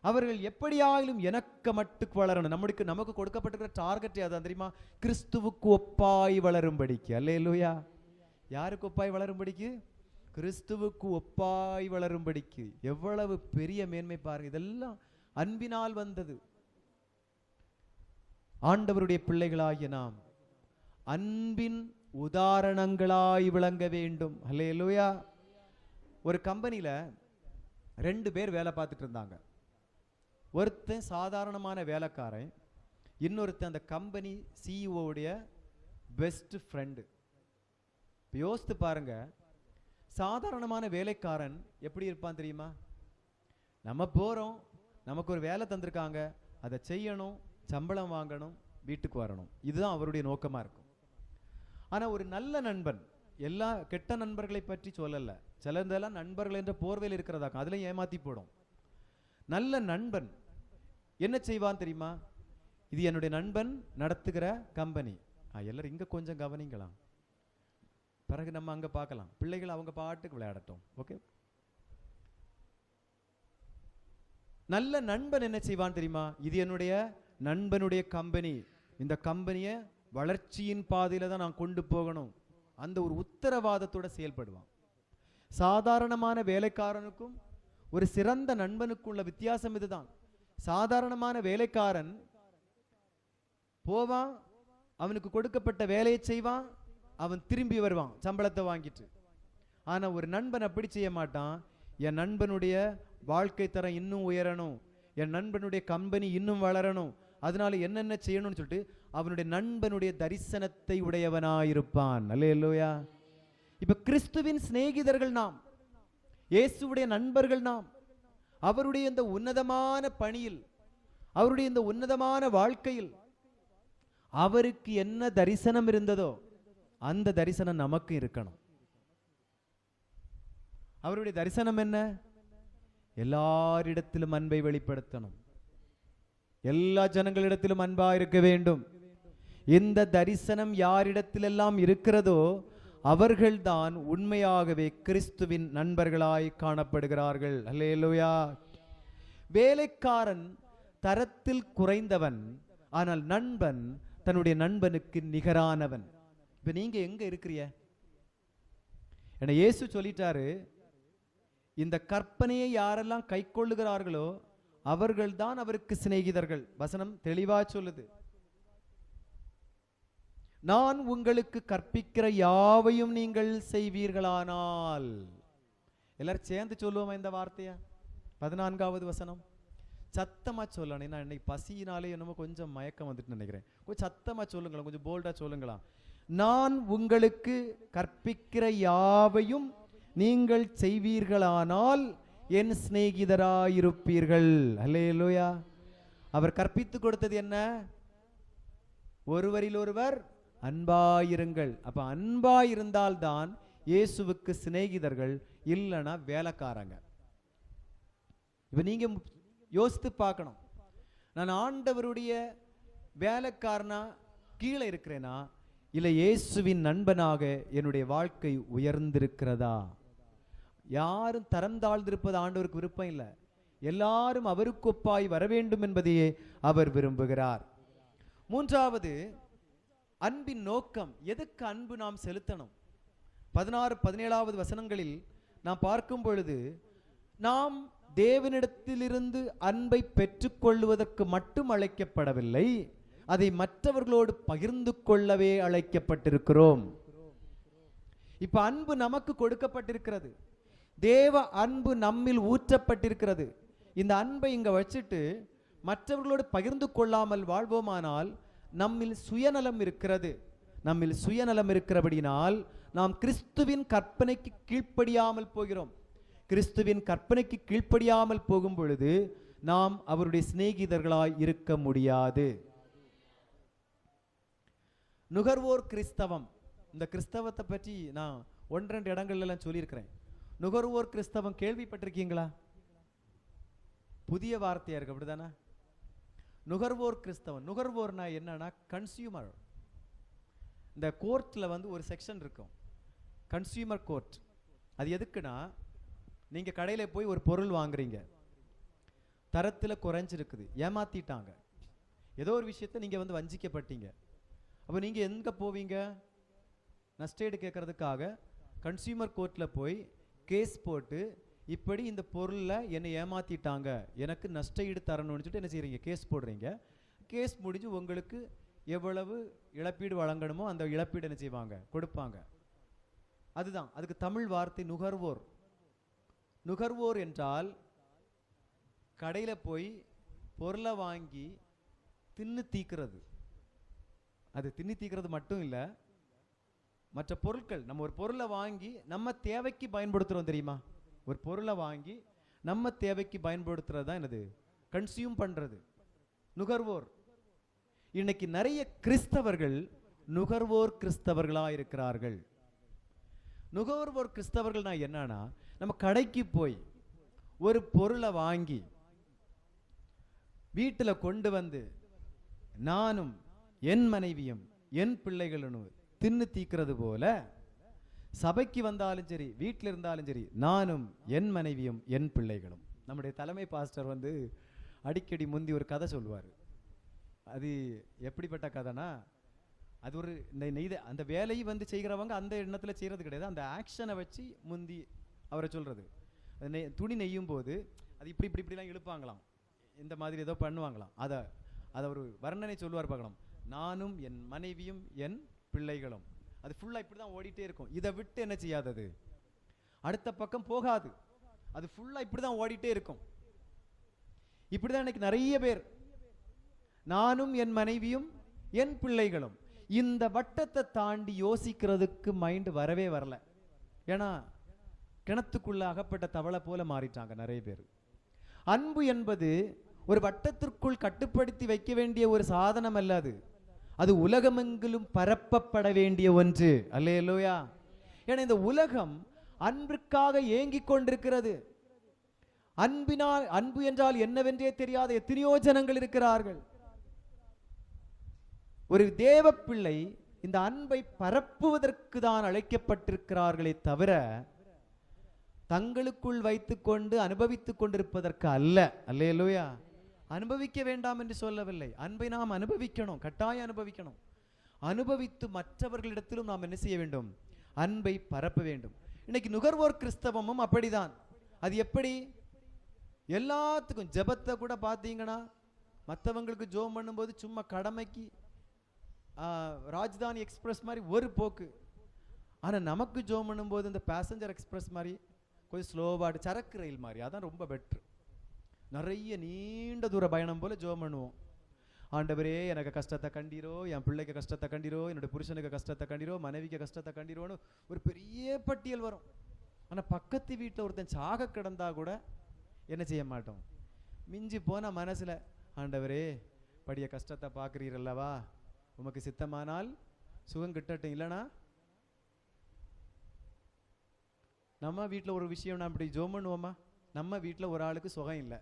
அவர்கள் எப்படியாயிலும் எனக்கு மட்டுக்கு வளரணும். நமக்கு கொடுக்கப்பட்டிருக்கிற டார்கெட் அதான் தெரியுமா? கிறிஸ்துவுக்கு ஒப்பாய் வளரும்படிக்கு. அல்லேலூயா. யாருக்கு ஒப்பாய் வளரும்படிக்கு? கிறிஸ்துவுக்கு ஒப்பாய் வளரும்படிக்கு. எவ்வளவு பெரிய மேன்மை பாருங்க. இதெல்லாம் அன்பினால் வந்தது. ஆண்டவருடைய பிள்ளைகளாகிய நாம் அன்பின் உதாரணங்களாய் விளங்க வேண்டும். அல்லேலூயா. ஒரு கம்பெனியில 2 பேர் வேலை பார்த்துட்டு இருந்தாங்க. ஒருத்தன் சாதாரணமான வேலைக்காரன், இன்னொருத்தன் அந்த கம்பெனி சிஇஓடைய பெஸ்ட் ஃப்ரெண்டு. யோசித்து பாருங்க, சாதாரணமான வேலைக்காரன் எப்படி இருப்பான் தெரியுமா? நம்ம போறோம், நமக்கு ஒரு வேலை தந்திருக்காங்க, அதை செய்யணும், சம்பளம் வாங்கணும், வீட்டுக்கு வரணும். இதுதான் அவருடைய நோக்கமா இருக்கும். ஆனா ஒரு நல்ல நண்பன், எல்லா கெட்ட நண்பர்களை பற்றி சொல்லல, சிலதெல்லாம் நண்பர்கள் என்ற போர்வையில் இருக்கிறதாக்கும், அதுல ஏமாத்தி போடும். நல்ல நண்பன் என்ன செய்வான் தெரியுமா? இது என்னுடைய நண்பன் நடத்துகிற கம்பெனி, எல்லாரும் இங்க கொஞ்சம் கவனிங்களா, பிறகு நம்ம அங்க பார்க்கலாம். பிள்ளைகள் அவங்க பாட்டுக்கு விளையாடட்டும். ஓகே. நல்ல நண்பன் என்ன செய்வான் தெரியுமா? இது என்னுடைய நண்பனுடைய கம்பெனி, இந்த கம்பெனியை வளர்ச்சியின் பாதையில தான் நான் கொண்டு போகணும், அந்த ஒரு உத்தரவாதத்தோட செயல்படுவான். சாதாரணமான வேலைக்காரனுக்கும் ஒரு சிறந்த நண்பனுக்கும் உள்ள வித்தியாசம் இதுதான். சாதாரணமான வேலைக்காரன் போவான், அவனுக்கு கொடுக்கப்பட்ட வேலையை செய்வான், அவன் திரும்பி வருவான் சம்பளத்தை வாங்கிட்டு. ஆனா ஒரு நண்பன் அப்படி செய்ய மாட்டான். என் நண்பனுடைய வாழ்க்கை தரம் இன்னும் உயரணும், என் நண்பனுடைய கம்பெனி இன்னும் வளரணும், அதனால என்னென்ன செய்யணும்னு சொல்லிட்டு அவனுடைய நண்பனுடைய தரிசனத்தை உடையவனாயிருப்பான். அல்லேலூயா. இப்ப கிறிஸ்துவின் சிநேகிதர்கள் நாம், இயேசுவுடைய நண்பர்கள் நாம். அவருடைய இந்த உன்னதமான பணியில், அவருடைய இந்த உன்னதமான வாழ்க்கையில் அவருக்கு என்ன தரிசனம் இருந்ததோ அந்த தரிசனம் நமக்கு இருக்கணும். அவருடைய தரிசனம் என்ன? எல்லாரிடத்திலும் அன்பை வெளிப்படுத்தணும், எல்லா ஜனங்களிடத்திலும் அன்பா இருக்க வேண்டும். இந்த தரிசனம் யாரிடத்திலெல்லாம் இருக்கிறதோ அவர்கள்தான் உண்மையாகவே கிறிஸ்துவின் நண்பர்களாய் காணப்படுகிறார்கள். அல்லேலூயா. வேலைக்காரன் தரத்தில் குறைந்தவன், ஆனால் நண்பன் தன்னுடைய நண்பனுக்கு நிகரானவன். இப்ப நீங்க எங்க இருக்கிறீங்க? என இயேசு சொல்லிட்டாரு, இந்த கற்பனையை யாரெல்லாம் கை கொள்ளுகிறார்களோ அவர்கள்தான் அவருக்கு சிநேகிதர்கள். வசனம் தெளிவா சொல்லுது. நான் உங்களுக்கு கற்பிக்கிற யாவையும் நீங்கள் செய்வீர்களானால். எல்லாரும் சேர்ந்து சொல்லுவோமா இந்த வார்த்தையா? 14வது வசனம் சத்தமா சொல்லணும். நான் இன்னைக்கு பசியினாலே என்னமோ கொஞ்சம் மயக்கம் வந்துட்டு நினைக்கிறேன். கொஞ்சம் சத்தமா சொல்லுங்களா, கொஞ்சம் போல்டா சொல்லுங்களா. நான் உங்களுக்கு கற்பிக்கிற யாவையும் நீங்கள் செய்வீர்களானால் என் சிநேகிதராயிருப்பீர்கள். அல்லேலூயா. அவர் கற்பித்து கொடுத்தது என்ன? ஒருவரில் ஒருவர் அன்பாயிருங்கள். அப்ப அன்பாயிருந்தால் தான் இயேசுவுக்கு சிநேகிதர்கள், இல்லைன்னா வேலைக்காரங்க. இப்ப நீங்க யோசித்து பார்க்கணும், நான் ஆண்டவருடைய வேலைக்காரனா கீழே இருக்கிறேனா, இல்லை இயேசுவின் நண்பனாக என்னுடைய வாழ்க்கை உயர்ந்திருக்கிறதா? யாரும் தரம் தாழ்ந்திருப்பது ஆண்டவருக்கு விருப்பம் இல்லை. எல்லாரும் அவருக்கு ஒப்பாய் வர வேண்டும் என்பதையே அவர் விரும்புகிறார். மூன்றாவது, அன்பின் நோக்கம். எதுக்கு அன்பு நாம் செலுத்தணும்? 16, 17வது வசனங்களில் நாம் பார்க்கும் பொழுது, நாம் தேவனிடத்திலிருந்து அன்பை பெற்றுக்கொள்வதற்கு மட்டும் அழைக்கப்படவில்லை, அதை மற்றவர்களோடு பகிர்ந்து கொள்ளவே அழைக்கப்பட்டிருக்கிறோம். இப்ப அன்பு நமக்கு கொடுக்கப்பட்டிருக்கிறது, தேவ அன்பு நம்மில் ஊற்றப்பட்டிருக்கிறது. இந்த அன்பை இங்க வச்சுட்டு மற்றவர்களோடு பகிர்ந்து கொள்ளாமல் வாழ்வோமானால் நம்மில் சுயநலம் இருக்கிறது. நம்மில் சுயநலம் இருக்கிறபடினால் நாம் கிறிஸ்துவின் கற்பனைக்கு கீழ்ப்படியாமல் போகிறோம். கிறிஸ்துவின் கற்பனைக்கு கீழ்ப்படியாமல் போகும் பொழுது நாம் அவருடைய சிநேகிதர்களாய் இருக்க முடியாது. நுகர்வோர் கிறிஸ்தவம். இந்த கிறிஸ்தவத்தை பற்றி நான் 1-2 இடங்கள்ல சொல்லியிருக்கிறேன். நுகர்வோர் கிறிஸ்தவம் கேள்விப்பட்டிருக்கீங்களா? புதிய வார்த்தையா இருக்கு, அப்படிதானே? நுகர்வோர் கிறிஸ்தவம். நுகர்வோர்னா என்னன்னா கன்சியூமர். இந்த கோர்ட்ல ஒரு செக்ஷன் இருக்கும், கன்சியூமர் கோர்ட். அது எதுக்குன்னா, நீங்க கடையில போய் ஒரு பொருள் வாங்குறீங்க, தரத்துல குறைஞ்சிருக்குது, ஏமாத்திட்டாங்க, ஏதோ ஒரு விஷயத்தை நீங்க வஞ்சிக்கப்பட்டீங்க. அப்போ நீங்க எங்க போவீங்க? நஷ்டஈடு கேட்கறதுக்காக கன்சியூமர் கோர்ட்ல போய் கேஸ் போட்டு, இப்படி இந்த பொருளில் என்னை ஏமாத்திட்டாங்க, எனக்கு நஷ்டஈடு தரணும்னு சொல்லிட்டு என்ன செய்றீங்க? கேஸ் போடுறீங்க. கேஸ் முடிஞ்சு உங்களுக்கு எவ்வளவு இழப்பீடு வழங்கணுமோ அந்த இழப்பீடு என்ன செய்வாங்க? கொடுப்பாங்க. அதுதான் அதுக்கு தமிழ் வார்த்தை நுகர்வோர். நுகர்வோர் என்றால் கடையில போய் பொருளை வாங்கி தின்னு தீக்கிறது. அது தின்னு தீக்கிறது மட்டும் இல்லை, மற்ற பொருட்கள், நம்ம ஒரு பொருளை வாங்கி நம்ம தேவைக்கு பயன்படுத்துறோம் தெரியுமா? ஒரு பொருளை வாங்கி நம்ம தேவைக்கு பயன்படுத்துறது தான் என்னது? கன்சியூம் பண்றது, நுகர்வோர். இன்னைக்கு நிறைய கிறிஸ்தவர்கள் நுகர்வோர் கிறிஸ்தவர்களா இருக்கிறார்கள். நுகர்வோர் கிறிஸ்தவர்கள்னா என்னன்னா, நம்ம கடைக்கு போய் ஒரு பொருளை வாங்கி வீட்டில் கொண்டு வந்து நானும் என் மனைவியும் என் பிள்ளைகளும் தின்னு தீக்கிறது போல, சபைக்கு வந்தாலும் சரி வீட்டில் இருந்தாலும் சரி நானும் என் மனைவியும் என் பிள்ளைகளும். நம்முடைய தலைமை பாஸ்டர் அடிக்கடி முந்தி ஒரு கதை சொல்லுவார். அது எப்படிப்பட்ட கதைனா, அது ஒரு அந்த வேலையை செய்கிறவங்க அந்த எண்ணத்தில் செய்கிறது கிடையாது, அந்த ஆக்ஷனை வச்சு முந்தி அவரை சொல்றது. துணி நெய்யும் போது அது இப்படி இப்படி இப்படிலாம் இழுப்பாங்களாம், இந்த மாதிரி ஏதோ பண்ணுவாங்களாம். அதை ஒரு வர்ணனை சொல்லுவார் பார்க்கலாம். நானும் என் மனைவியும் என் பிள்ளைகளும். அது ஃபுல்லா இப்படிதான் ஓடிட்டே இருக்கும். இதை விட்டு என்ன செய்யாதது? அடுத்த பக்கம் போகாது. அது ஃபுல்லா இப்படிதான் ஓடிட்டே இருக்கும். இப்படிதான் இன்னைக்கு நிறைய பேர், நானும் என் மனைவியும் என் பிள்ளைகளும். இந்த வட்டத்தை தாண்டி யோசிக்கிறதுக்கு மைண்ட் வரவே வரல. ஏன்னா கிணத்துக்குள்ள அகப்பட்ட தவளை போல மாறிட்டாங்க நிறைய பேர். அன்பு என்பது ஒரு வட்டத்திற்குள் கட்டுப்படுத்தி வைக்க வேண்டிய ஒரு சாதனம் அல்ல. அது உலகமெங்கிலும் பரப்பப்பட வேண்டிய ஒன்று. அல்லேலூயா. ஏன்னா இந்த உலகம் அன்பிற்காக ஏங்கிக் கொண்டிருக்கிறது. அன்பு என்றால் என்னவென்றே தெரியாத எத்தனையோ ஜனங்கள் இருக்கிறார்கள். ஒரு தேவ பிள்ளை இந்த அன்பை பரப்புவதற்கு தான் அழைக்கப்பட்டிருக்கிறார்களே தவிர தங்களுக்குள் வைத்துக்கொண்டு அனுபவித்துக் கொண்டிருப்பதற்கு அல்ல. அல்லேலூயா. அனுபவிக்க வேண்டாம் என்று சொல்லவில்லை. அன்பை நாம் அனுபவிக்கணும், கட்டாயம் அனுபவிக்கணும். அனுபவித்து மற்றவர்களிடத்திலும் நாம் என்ன செய்ய வேண்டும்? அன்பை பரப்ப வேண்டும். இன்னைக்கு நுகர்வோர் கிறிஸ்தவமும் அப்படிதான். அது எப்படி? எல்லாத்துக்கும் ஜெபத்தை கூட பார்த்தீங்கன்னா மற்றவங்களுக்கு ஜோம் பண்ணும்போது சும்மா கடமைக்கு ராஜ்தானி எக்ஸ்பிரஸ் மாதிரி ஒரு போக்கு. ஆனால் நமக்கு ஜோம் பண்ணும்போது இந்த பேசஞ்சர் எக்ஸ்பிரஸ் மாதிரி கொஞ்சம் ஸ்லோவாடு, சரக்கு ரயில் மாதிரி, அதான் ரொம்ப பெட்ரு. நிறைய நீண்ட தூர பயணம் போல ஜோம் பண்ணுவோம். ஆண்டவரே எனக்கு கஷ்டத்தை கண்டீரோ, என் பிள்ளைக்கு கஷ்டத்தை கண்டீரோ, என்னோட புருஷனுக்கு கஷ்டத்தை கண்டீரோ, மனைவிக்கு கஷ்டத்தை கண்டீரோன்னு ஒரு பெரிய பட்டியல் வரும். ஆனால் பக்கத்து வீட்டில் ஒருத்தன் சாக கிடந்தா கூட என்ன செய்ய மாட்டோம்? மிஞ்சி போன மனசில், ஆண்டவரே படிய கஷ்டத்தை பார்க்குறீரல்லவா, உமக்கு சித்தமானால் சுகம் கிட்டட்டும், இல்லைனா நம்ம வீட்டில் ஒரு விஷயம் நான் இப்படி ஜோம் பண்ணுவோமா? நம்ம வீட்டில் ஒரு ஆளுக்கு சுகம் இல்லை.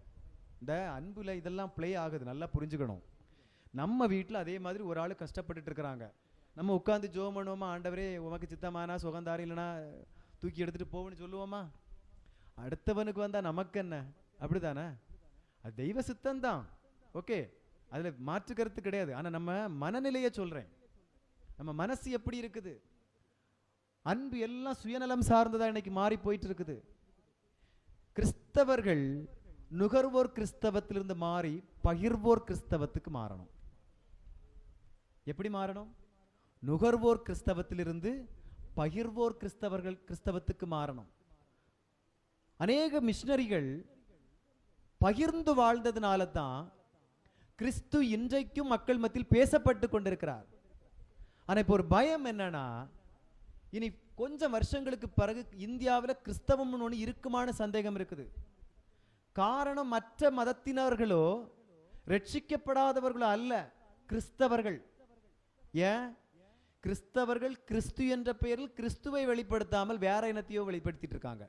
இந்த அன்புல இதெல்லாம் ப்ளே ஆகுது, நல்லா புரிஞ்சுக்கணும். நம்ம வீட்டில் அதே மாதிரி ஒரு ஆள் கஷ்டப்பட்டுட்டு இருக்கிறாங்க. நம்ம உட்காந்து ஜோம் பண்ணுவோமா? ஆண்டவரே உமக்கு சித்தமானா சுகந்தாரி, இல்லைனா தூக்கி எடுத்துட்டு போவோன்னு சொல்லுவோமா? அடுத்தவனுக்கு வந்தா நமக்கு என்ன? அப்படித்தானே? அது தெய்வ சித்தம்தான், ஓகே, அதுல மாற்று கருத்து கிடையாது. ஆனா நம்ம மனநிலையை சொல்றேன். நம்ம மனசு எப்படி இருக்குது? அன்பு எல்லாம் சுயநலம் சார்ந்ததா இன்னைக்கு மாறி போயிட்டு இருக்குது. கிறிஸ்தவர்கள் நுகர்வோர் கிறிஸ்தவத்திலிருந்து மாறி பகிர்வோர் கிறிஸ்தவத்துக்கு மாறணும். எப்படி மாறணும்? நுகர்வோர் கிறிஸ்தவத்திலிருந்து பகிர்வோர் கிறிஸ்தவத்துக்கு மாறணும். அநேக மிஷனரிகள் பகிர்ந்து வாழ்ந்ததுனால தான் கிறிஸ்து இன்றைக்கும் மக்கள் மத்தியில் பேசப்பட்டு கொண்டிருக்கிறார். ஆனா இப்போ ஒரு பயம் என்னன்னா, இனி கொஞ்சம் வருஷங்களுக்கு பிறகு இந்தியாவில் கிறிஸ்தவம் ஒன்று இருக்குமான சந்தேகம் இருக்குது. காரணம் மற்ற மதத்தினர்களோ ரட்சிக்கப்படாதவர்களோ அல்ல, கிறிஸ்தவர்கள். ஏன்? கிறிஸ்தவர்கள் கிறிஸ்து என்ற பெயரில் கிறிஸ்துவை வெளிப்படுத்தாமல் வேற இனத்தையோ வெளிப்படுத்திட்டு இருக்காங்க.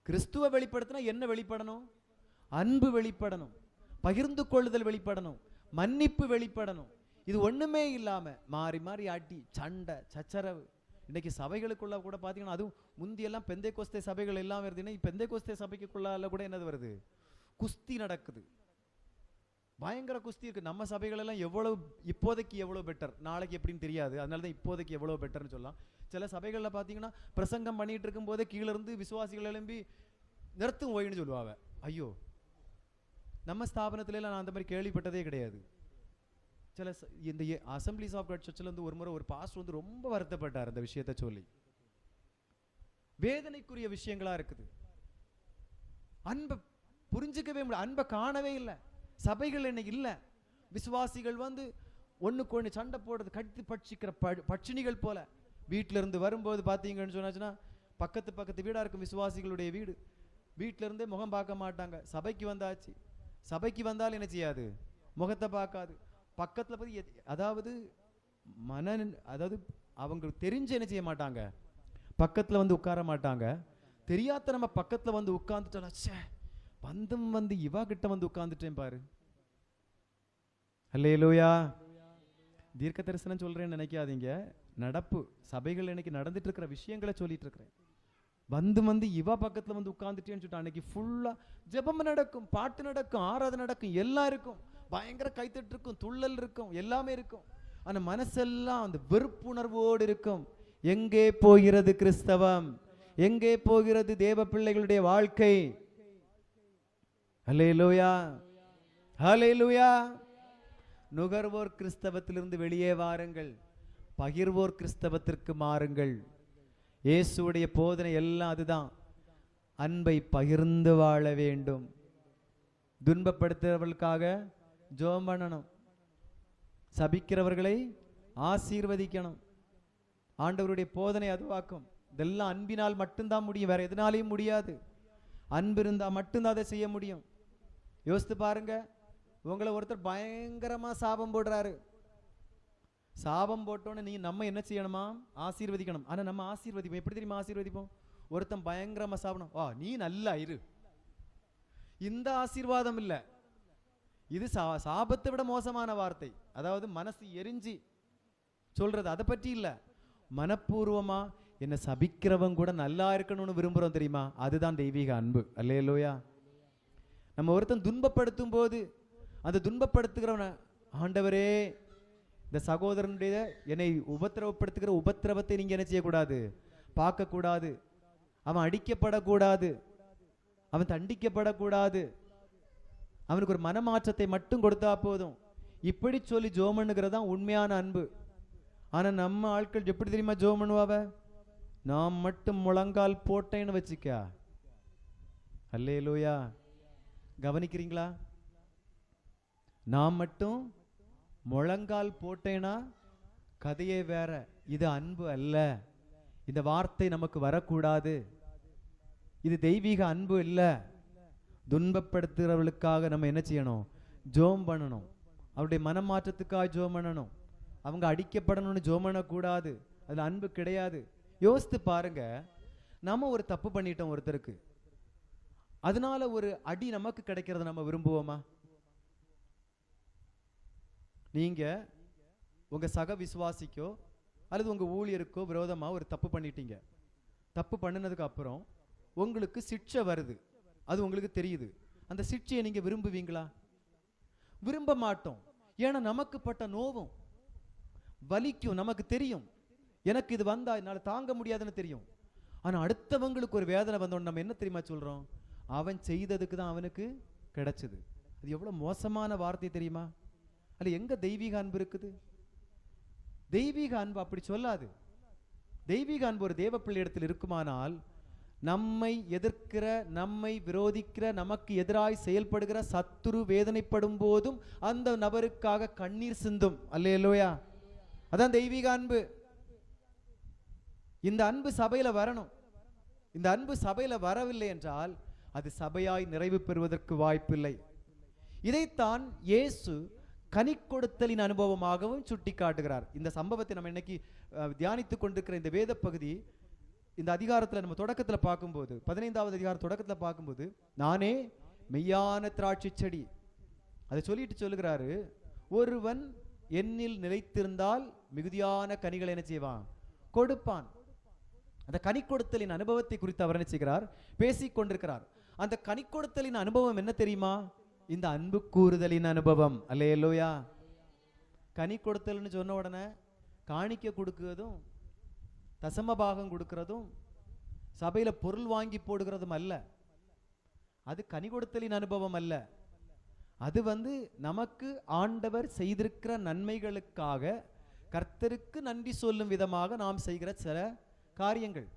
கிறிஸ்துவை வெளிப்படுத்தினா என்ன வெளிப்படணும்? அன்பு வெளிப்படணும், பகிர்ந்து கொள்ளுதல் வெளிப்படணும், மன்னிப்பு வெளிப்படணும். இது ஒண்ணுமே இல்லாம மாறி மாறி ஆட்டி சண்டை சச்சரவு. இன்னைக்கு சபைகளுக்குள்ள கூட பாத்தீங்கன்னா, அதுவும் முந்தியெல்லாம் பெந்தைக்கோஸ்தே சபைகள் எல்லாம் வருதுன்னா, பெந்தைக்கோஸ்தே சபைக்குள்ளால கூட என்னது வருது? குஸ்தி நடக்குது, பயங்கர குஸ்தி இருக்கு. நம்ம சபைகள் எல்லாம் எவ்வளவு இப்போதைக்கு எவ்வளவு பெட்டர், நாளைக்கு எப்படின்னு தெரியாது. அதனாலதான் இப்போதைக்கு எவ்வளவு பெட்டர்னு சொல்லலாம். சில சபைகள்ல பாத்தீங்கன்னா பிரசங்கம் பண்ணிட்டு இருக்கும் போதே கீழே இருந்து விசுவாசிகள் எழும்பி நிறுத்தும் ஓய்னு சொல்லுவாங்க. ஐயோ, நம்ம ஸ்தாபனத்துல எல்லாம் நான் அந்த மாதிரி கேள்விப்பட்டதே கிடையாது. சில இந்த அசம்பிளிஸ் ஆஃப் காட் சர்ச்சில் வந்து ஒரு முறை ஒரு பாஸ்டர் வந்து ரொம்ப வருத்தப்பட்டார் அந்த விஷயத்தை சொல்லி. வேதனைக்குரிய விஷயங்களா இருக்குது. அன்பை புரிஞ்சுக்கவே முடியல, அன்பை காணவே இல்லை. சபைகள் இன்னைக்கு இல்லை. விசுவாசிகள் வந்து ஒண்ணுக்கு ஒண்ணு சண்டை போடுறது, கட்டி பட்சிக்கிற பட்சிணிகள் போல. வீட்டில இருந்து வரும்போது பார்த்தீங்கன்னு சொன்னாச்சுன்னா, பக்கத்து வீடா இருக்கும் விசுவாசிகளுடைய வீடு, வீட்டில இருந்தே முகம் பார்க்க மாட்டாங்க. சபைக்கு வந்தாச்சு, சபைக்கு வந்தாலும் என்ன செய்யாது? முகத்தை பார்க்காது. பக்கத்துல போய் அதாவது அதாவது அவங்க தெரிஞ்சு என்ன செய்ய மாட்டாங்க? பக்கத்துல வந்து உட்கார மாட்டாங்க. தெரியாத நம்ம பக்கத்துல வந்து உட்கார்ந்துட்டோம், வந்து இவா கிட்ட வந்து உட்கார்ந்துட்டேன் பாரு. அல்லேலூயா. தீர்க்க தரிசனம் சொல்றேன்னு நினைக்காதீங்க. நடப்பு சபைகள் இன்னைக்கு நடந்துட்டு இருக்கிற விஷயங்களை சொல்லிட்டு இருக்கிறேன். வந்து இவா பக்கத்துல வந்து உட்கார்ந்துட்டேன்னு சொல்லிட்டு அன்னைக்கு ஃபுல்லா ஜெபம் நடக்கும், பாட்டு நடக்கும், ஆராதனை நடக்கும், எல்லாம் இருக்கும், பயங்கர கைத்தட்டு இருக்கும், துள்ளல் இருக்கும், எல்லாமே இருக்கும். ஆனா மனசெல்லாம் அந்த வெறுப்புணர்வோடு இருக்கும். எங்கே போகிறது கிறிஸ்தவம்? எங்கே போகிறது தேவ பிள்ளைகளுடைய வாழ்க்கை? ஹல்லேலூயா, ஹல்லேலூயா. நுகர்வோர் கிறிஸ்தவத்திலிருந்து வெளியே வாருங்கள், பகிர்வோர் கிறிஸ்தவத்திற்கு மாறுங்கள். இயேசுடைய போதனை எல்லாம் அதுதான். அன்பை பகிர்ந்து வாழ வேண்டும். துன்பப்படுத்துறவர்களுக்காக ஜெபம் பண்ணணும், சபிக்கிறவர்களை ஆசீர்வதிக்கணும். ஆண்டவருடைய போதனை அதுவாக்கும். இதெல்லாம் அன்பினால் மட்டும்தான் முடியும், வேற எதனாலையும் முடியாது. அன்பு இருந்தால் மட்டும்தான் அதை செய்ய முடியும். யோசித்து பாருங்க, உங்களை ஒருத்தர் பயங்கரமா சாபம் போடுறாரு, சாபம் போட்டோன்னு நீ நம்ம என்ன செய்யணுமா? ஆசீர்வதிக்கணும். ஆனா நம்ம ஆசீர்வதிப்போம். எப்படி தெரியுமா ஆசீர்வதிப்போம்? ஒருத்தன் பயங்கரமா சாப்பிடணும், நீ நல்லா இரு. இந்த ஆசீர்வாதம் இல்ல, இது சாபத்தை விட மோசமான வார்த்தை. அதாவது மனசு எரிஞ்சி சொல்றது, அதை பற்றி இல்ல. மனப்பூர்வமா என்ன சபிக்கிறவங்க கூட நல்லா இருக்கணும்னு விரும்புறோம் தெரியுமா? அதுதான் தெய்வீக அன்பு. அல்லேலூயா. நம்ம ஒருத்தன் துன்பப்படுத்தும் போது அந்த துன்பப்படுத்துகிறவன, ஆண்டவரே இந்த சகோதரனுடைய என்னை உபத்திரவப்படுத்துகிற உபத்திரவத்தை நீங்க என்ன செய்யக்கூடாது? பார்க்க கூடாது. அவன் அடிக்கப்படக்கூடாது, அவன் தண்டிக்கப்படக்கூடாது, அவனுக்கு ஒரு மனமாற்றத்தை மட்டும் கொடுத்தா போதும். இப்படி சொல்லி ஜெபம் பண்ணுகிறதா உண்மையான அன்பு. ஆனா நம்ம ஆட்கள் எப்படி தெரியுமா ஜெபம் பண்ணுவாவ? நான் மட்டும் முழங்கால் போட்டேன்னு வச்சுக்க. அல்லேலூயா. கவனிக்கிறீங்களா? நான் மட்டும் முழங்கால் போட்டேனா கதையே வேற. இது அன்பு அல்ல. இந்த வார்த்தை நமக்கு வரக்கூடாது. இது தெய்வீக அன்பு இல்ல. துன்பப்படுத்துகிறவர்களுக்காக நம்ம என்ன செய்யணும்? ஜெபம் பண்ணணும். அவருடைய மனமாற்றத்துக்காக ஜெபம் பண்ணணும். அவங்க அடிக்கப்படணும்னு ஜெபம் பண்ணக்கூடாது. அதுல அன்பு கிடையாது. யோசித்து பாருங்க, நம்ம ஒரு தப்பு பண்ணிட்டோம் ஒருத்தருக்கு, அதனால ஒரு அடி நமக்கு கிடைக்கிறத நம்ம விரும்புவோமா? நீங்க உங்க சக விசுவாசிக்கோ அல்லது உங்க ஊழியருக்கோ விரோதமா ஒரு தப்பு பண்ணிட்டீங்க. தப்பு பண்ணினதுக்கு அப்புறம் உங்களுக்கு சிக்ஷை வருது, அது உங்களுக்கு தெரியுது. அந்த சிக்ஷையை நீங்க விரும்புவீங்களா? விரும்ப மாட்டோம். ஏன்னா நமக்கு பட்ட நோவும் வலிக்கும். நமக்கு தெரியும், எனக்கு இது வந்தா என்னால தாங்க முடியாதுன்னு தெரியும். ஆனா அடுத்தவங்களுக்கு ஒரு வேதனை வந்தோன்னு நம்ம என்ன தெரியுமா சொல்றோம்? அவன் செய்ததுக்கு தான் அவனுக்கு கிடைச்சது. அது எவ்வளவு மோசமான வார்த்தை தெரியுமா? அது எங்க தெய்வீக அன்பு இருக்குது? தெய்வீக அன்பு அப்படி சொல்லாது. தெய்வீக அன்பு ஒரு தேவ பிள்ளை இடத்தில் இருக்குமானால், நம்மை எதிர்க்கிற, நம்மை விரோதிக்கிற, நமக்கு எதிராய் செயல்படுகிற சத்துரு வேதனைப்படும் போதும் அந்த நபருக்காக கண்ணீர் சிந்தும். அல்லேலூயா. அதான் தெய்வீக அன்பு. இந்த அன்பு சபையில வரணும். இந்த அன்பு சபையில வரவில்லை என்றால் அது சபையாய் நிறைவு பெறுவதற்கு வாய்ப்பில்லை. இதைத்தான் இயேசு கனி கொடுத்தலின் அனுபவமாகவும் சுட்டி காட்டுகிறார். இந்த சம்பவத்தை நம்ம இன்னைக்கு தியானித்துக் கொண்டிருக்கிற இந்த வேத பகுதி, இந்த அதிகாரத்தில் நம்ம தொடக்கத்தில் பார்க்கும்போது, 15வது அதிகாரம் தொடக்கத்தில் பார்க்கும்போது, நானே மெய்யான திராட்சை செடி, அதை சொல்லிட்டு சொல்லுகிறாரு, ஒருவன் என்னில் நிலைத்திருந்தால் மிகுதியான கனிகளை என்ன செய்வான்? கொடுப்பான். அந்த கனி கொடுத்தலின் அனுபவத்தை குறித்து அவர் என்ன செய்கிறார்? பேசிக் கொண்டிருக்கிறார். அந்த கனி கொடுத்தலின் அனுபவம் என்ன தெரியுமா? இந்த அன்பு கூறுதலின் அனுபவம். அல்லேலூயா. கனி கொடுத்தல்னு சொன்ன உடனே காணிக்க கொடுக்கிறதும் தசம பாகம் கொடுக்கிறதும் சபையில பொருள் வாங்கி போடுகிறதும் அல்ல. அது கனி கொடுத்தலின் அனுபவம் அல்ல. அது நமக்கு ஆண்டவர் செய்திருக்கிற நன்மைகளுக்காக கர்த்தருக்கு நன்றி சொல்லும் விதமாக நாம் செய்கிற சில காரியங்கள்.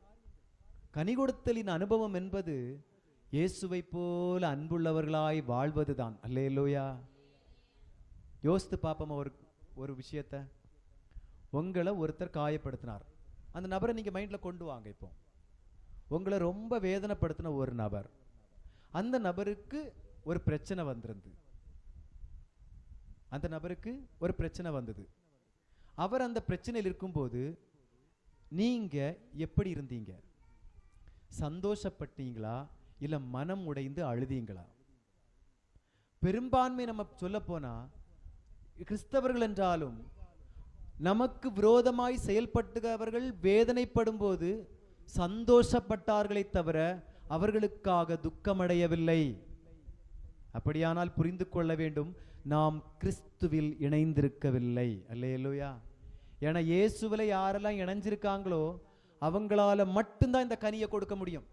கனி கொடுத்தலின் அனுபவம் என்பது இயேசுவை போல அன்புள்ளவர்களாய் வாழ்வதுதான். அல்லேலூயா. யோசித்து பார்ப்போம் ஒரு விஷயத்தை. உங்களை ஒருத்தர் காயப்படுத்தினார். அந்த நபரை நீங்க மைண்ட்ல கொண்டு வாங்க. இப்போ உங்களை ரொம்ப வேதனைப்படுத்தின ஒரு நபர், அந்த நபருக்கு ஒரு பிரச்சனை வந்திருந்து, அந்த நபருக்கு ஒரு பிரச்சனை வந்தது. அவர் அந்த பிரச்சனையில் இருக்கும்போது நீங்க எப்படி இருந்தீங்க? சந்தோஷப்பட்டீங்களா இல்ல மனம் உடைந்து அழுதீங்களா? பெரும்பான்மை நம்ம சொல்ல போனா கிறிஸ்தவர்கள் என்றாலும் நமக்கு விரோதமாய் செயல்பட்டுகிறவர்கள் வேதனைப்படும் போது சந்தோஷப்பட்டார்களே தவிர அவர்களுக்காக துக்கமடையவில்லை. அப்படியானால் புரிந்து கொள்ள வேண்டும், நாம் கிறிஸ்துவில் இணைந்திருக்கவில்லை. அல்லேலூயா. ஏன்னா இயேசுவில யாரெல்லாம் இணைஞ்சிருக்காங்களோ அவங்களால மட்டும்தான் இந்த கனியை கொடுக்க முடியும்.